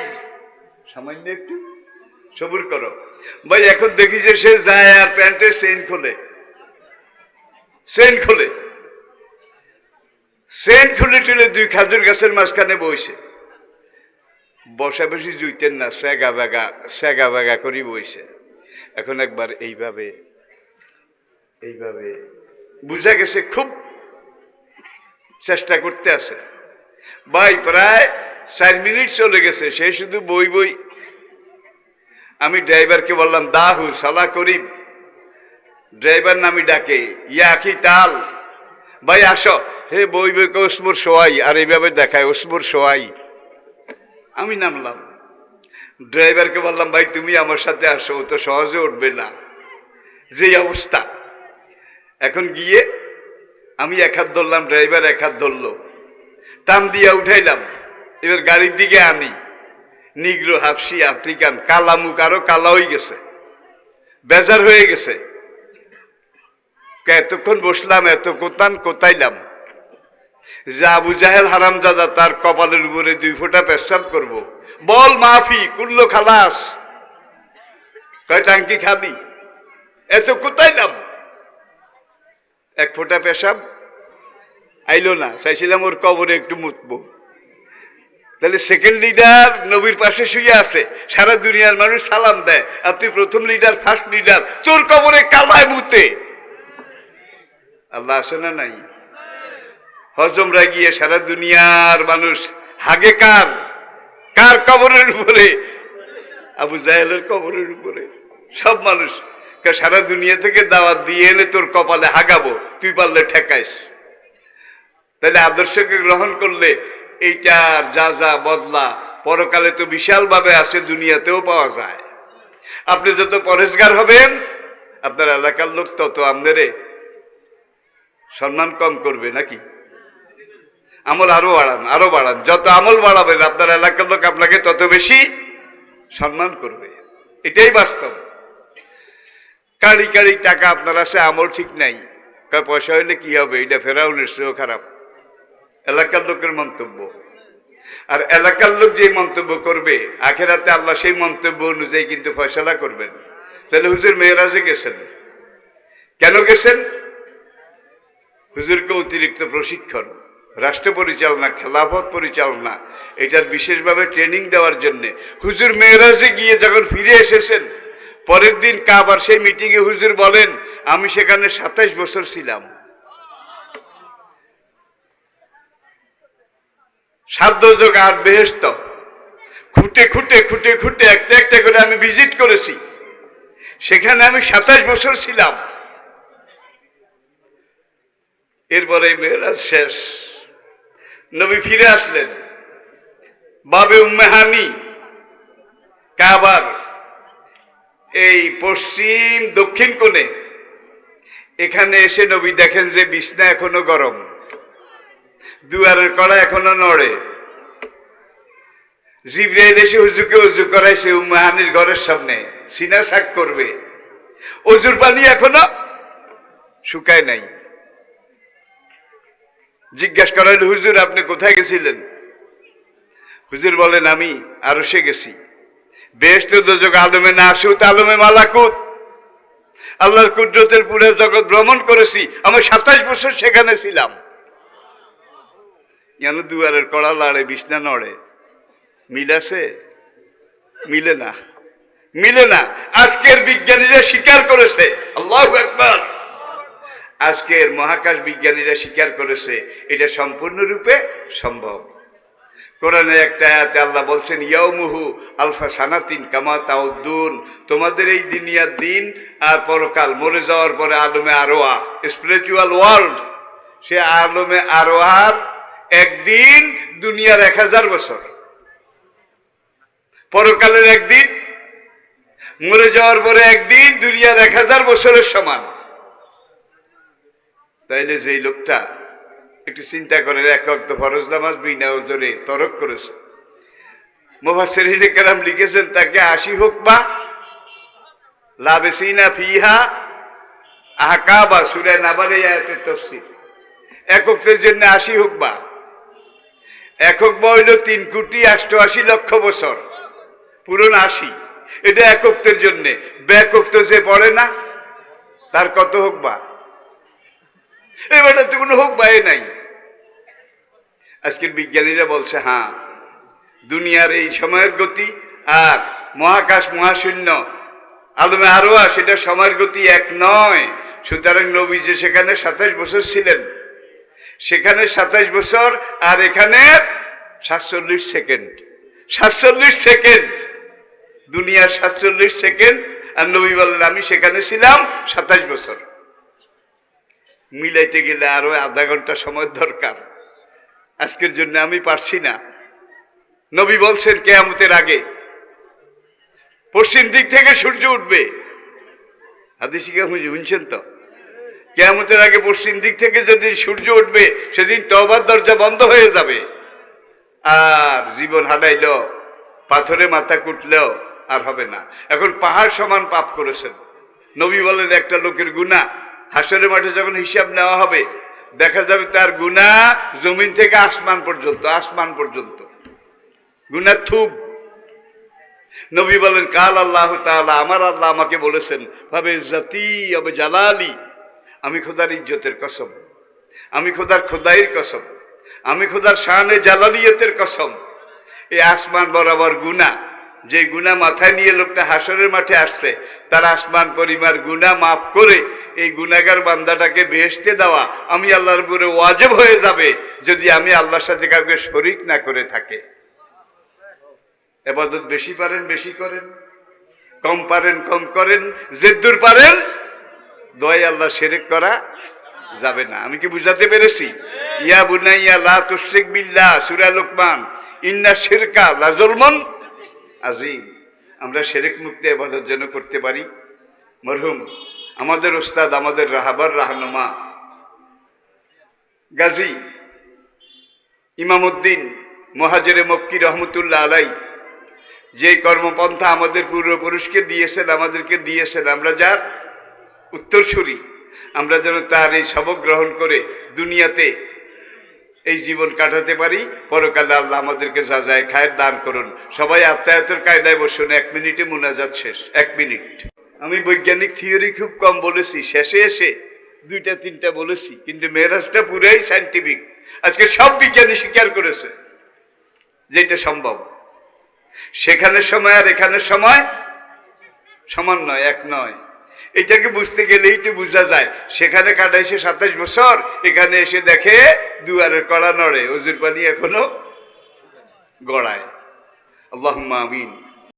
সামান্য একটু সবুর করো ভাই। এখন দেখি যে সে যায় আর প্যান্টের চেইন খোলে, চেইন খোলে, চেইন খুলে টুলে দুই খাজুর গাছের মাঝখানে বইছে, বসা বেশি জুইতেন না, স্যাগা ব্যাগা করি বইছে। এখন একবার এইভাবে এইভাবে বুঝা গেছে খুব চেষ্টা করতে আছে ভাই। প্রায় 4 মিনিট চলে গেছে, সে শুধু বই বই। আমি ড্রাইভারকে বললাম দাহু সালা করিম, ড্রাইভার নামি ডাকে, ইয়া আখি তাল, ভাই আসো। হে বই বই কে উসমুর সোয়াই, আর এইভাবে দেখায় উসমুর সোয়াই। আমি নামলাম, ড্রাইভারকে বললাম ভাই তুমি আমার সাথে আসো, ও তো সহজে উঠবে না, যে অবস্থা। এখন গিয়ে আমি এক হাত ধরলাম, ড্রাইভার এক হাত ধরলো, টান দিয়া উঠাইলাম। এবার গাড়ির দিকে আনি, নিগ্রো, হাফসি, আফ্রিকান, কালা মুখ, আরো কালা হয়ে গেছে, বেজার হয়ে গেছে। এতক্ষণ বসলাম, এত কোতাইলাম যে আবু জাহেল হারামজাদা তার কপালের উপরে 2 ফোঁটা পেশাব করব। বল মাফি কুল্লো খালাস, কয় টাঙ্কি খালি। এত কোতাইলাম, 1 ফোঁটা পেশাব আইলো না। চাইছিলাম ওর কবরে একটু মুতবো। তাহলে সেকেন্ড লিডার নবীর পাশে শুয়ে আছে, সারা দুনিয়ার মানুষ সালাম দেয়, আর তুই প্রথম লিডার, ফার্স্ট লিডার, তোর কবরে কালায় মুতে। আল্লাহ আসে না নাই? হজমরা গিয়ে সারা দুনিয়ার মানুষ হাগে কার কার কবরের উপরে? আবু জাহেলের কবরের উপরে। সব মানুষ সারা দুনিয়া থেকে দাওয়াত দিয়ে এনে তোর কপালে হাগাবো, তুই পারলে ঠেকাইস। তাহলে আদর্শকে গ্রহণ করলে এইটার যা যা বদলা পরকালে তো বিশালভাবে আছে, দুনিয়াতেও পাওয়া যায়। আপনি যত পরেশগার হবেন, আপনার এলাকার লোক তত আপনারে সম্মান কম করবে নাকি? আমল আরো বাড়ান, আরো বাড়ান। যত আমল বাড়াবেন আপনার এলাকার লোক আপনাকে তত বেশি সম্মান করবে। এটাই বাস্তব। কারি কারি টাকা আপনার আছে, আমল ঠিক নাই, পয়সা হইলে কি হবে? এটা ফেরাউনের চেয়েও খারাপ, এলাকার লোকের মন্তব্য। আর এলাকার লোক যে মন্তব্য করবে, আখেরাতে আল্লাহ সেই মন্তব্য অনুযায়ী কিন্তু ফয়সালা করবেন। তাহলে হুজুর মেরাজে গেছেন, কেন গেছেন? হুজুরকে অতিরিক্ত প্রশিক্ষণ, রাষ্ট্র পরিচালনা, খেলাফত পরিচালনা, এটার বিশেষভাবে ট্রেনিং দেওয়ার জন্য হুজুর মেরাজে গিয়ে যখন ফিরে এসেছেন, পরের দিন কাবার সেই মিটিংয়ে হুজুর বলেন, আমি সেখানে 27 বছর ছিলাম। 7 দোজখ 8 বেহেশত, খুঁটে খুঁটে খুঁটে খুঁটে একটা একটা করে আমি ভিজিট করেছি। সেখানে আমি 27 বছর ছিলাম। এরপরে মেরাজ শেষ, নবী ফিরে আসলেন বাবে উম্মেহানি, কাবার এই পশ্চিম দক্ষিণ কোণে। এখানে এসে নবী দেখেন যে বিছনা এখনো গরম, দুয়ারের কড়া এখনো নড়ে। জিবরাইল এসে হুজুরকে উজু করাইছে উম্মেহানির ঘরের সামনে, সিনা শাক করবে, অজুর পানি এখনো শুকায় নাই। জিজ্ঞাসা করা হলো, হুজুর আপনি কোথায় গেছিলেন? হুজুর বলেন, আমি আরশে গেছি। বেহেশত দোজখ আলমে নাসুত, আলমে মালাকুত, আল্লাহর কুদরতের পুরো জগৎ ভ্রমণ করেছি। আমি 27 বছর সেখানে ছিলাম। যেন দুয়ারের কড়া লাড়ে, বিছনা নড়ে, মিল আছে? মিলে না, মিলে না। আজকের বিজ্ঞানীরা স্বীকার করেছে, আল্লাহু আকবার, আজকের মহাকাশ বিজ্ঞানীরা স্বীকার করেছে এটা সম্পূর্ণরূপে সম্ভব। কোরআনে একটা আয়াতে আল্লাহ বলছেন, ইয়াউমুহু আলফা সানাতিন কামা তাউদ্দুন, তোমাদের এই দুনিয়ার দিন আর পরকাল, মরে যাওয়ার পরে আলমে আরোয়া, স্পিরিচুয়াল ওয়ার্ল্ড, সে আলমে আরোয়ার একদিন দুনিয়ার 1000 বছর, পরকালের একদিন, মরে যাওয়ার পরে একদিন দুনিয়ার 1000 বছরের সমান। তাইলে যেই লোকটা একটু চিন্তা করে, এক ওয়াক্ত ফরজ নামাজ বিনা ওজরে তরক করেছে, মুফাসসিরিনে কেরাম লিখেছেন তাকে 80 হোক বা লাবেসিনা ফিহা আহকাবা সূরা নাবালে আয়াতের তাফসীর। এক ওয়াক্তের জন্য 80 হুকবা, এক হুকবা হইল 3,88,00,000 বছর, পুরন 80। এটা এক ওয়াক্তের জন্য। ব্যাক ওয়াক্ত যে পড়ে না তার কত হুকবা? এবারে তো কোনো হুকবাই নাই। আজকের বিজ্ঞানীরা বলছে হ্যাঁ, দুনিয়ার এই সময়ের গতি আর মহাকাশ মহাশূন্য আলমে আরওয়াহ সেটা সময়ের গতি এক নয়। সুতরাং নবী যে সেখানে 27 বছর ছিলেন, সেখানে 27 বছর আর এখানে 47 সেকেন্ড। 47 সেকেন্ড, দুনিয়ার 47 সেকেন্ড, আর নবী বললেন আমি সেখানে ছিলাম 27 বছর। মিলাইতে গেলে আরো আধা ঘন্টা সময় দরকার। আজকের জন্য আমি পারছি না। নবী বলছেন কিয়ামতের আগে পশ্চিম দিক থেকে সূর্য উঠবে। হাদিসে শুনছেন তো? কিয়ামতের আগে পশ্চিম দিক থেকে যেদিন সূর্য উঠবে সেদিন তওবার দরজা বন্ধ হয়ে যাবে। আর জীবন হারাইল, পাথরে মাথা কুটলেও আর হবে না। এখন পাহাড় সমান পাপ করেছেন। নবী বলেন একটা লোকের গুনাহ হাসরের মাঠে যখন হিসাব নেওয়া হবে দেখা যাবে তার গুনাহ জমিন থেকে আসমান পর্যন্ত, আসমান পর্যন্ত গুনাহ থুব। নবী বলেন কাল আল্লাহ তাআলা, আমার আল্লাহ আমাকে বলেছেন ভাবে জাতি আবে জালালি, আমি খোদার ইজ্জতের কসম, আমি খোদার খোদাইয়ের কসম, আমি খোদার শানে জালালিয়তের কসম, এই আসমান বরাবর গুনাহ, যে গুনাহ মাথায় নিয়ে লোকটা হাসরের মাঠে আসছে তার আসমান পরিমাণ গুনাহ মাফ করে এই গুনাহগার বান্দাটাকে বেহেশতে দেওয়া আমি আল্লাহর উপরে ওয়াজিব হয়ে যাবে যদি আমি আল্লাহর সাথে কাউকে শরীক না করে থাকে। ইবাদত বেশি পারেন বেশি করেন, কম পারেন কম করেন, যেদূর পারেন দোয়াই আল্লাহ শিরক করা যাবে না। আমি কি বুঝাতে পেরেছি? ইয়া বুনাইয়া লা তুশরিক বিল্লাহ, সূরা লোকমান, ইন্না শিরকা লা যুলমুন আযীম। আমরা শিরক মুক্ত ইবাদত যেন করতে পারি। মরহুম আমাদের উস্তাদ, আমাদের রাহাবার রাহনুমা গাজী ইমামউদ্দিন মুহাজিরে মক্কি রহমতুল্লাহ আলাই যে কর্মপন্থা আমাদের পূর্বপুরুষকে দিয়েছেন, আমাদেরকে দিয়েছেন, আমরা যার উত্তরসূরি, আমরা যেন তার এই সবক গ্রহণ করে দুনিয়াতে এই জীবন কাটাতে পারি, পরকালে আল্লাহ আমাদেরকে যা যায় খায়ের দান করুন। সবাই আত্মায়াতের কায়দায় বসুন, 1 মিনিটে মুনাজাত শেষ। 1 মিনিট। আমি বৈজ্ঞানিক থিওরি খুব কম বলেছি, শেষে এসে 2-3টা বলেছি, কিন্তু মেরাজটা পুরাই সায়েন্টিফিক। আজকে সব বিজ্ঞানী স্বীকার করেছে যেটা সম্ভব। সেখানে সময় আর এখানে সময় সমান নয়, এক নয়। এটাকে বুঝতে গেলেই তো বোঝা যায়। সেখানে কাটাইছে 27 বছর, এখানে এসে দেখে দুয়ারের কড়া নড়ে, ওজুর পানি এখনো গড়ায়। আল্লাহুম্মা আমিন।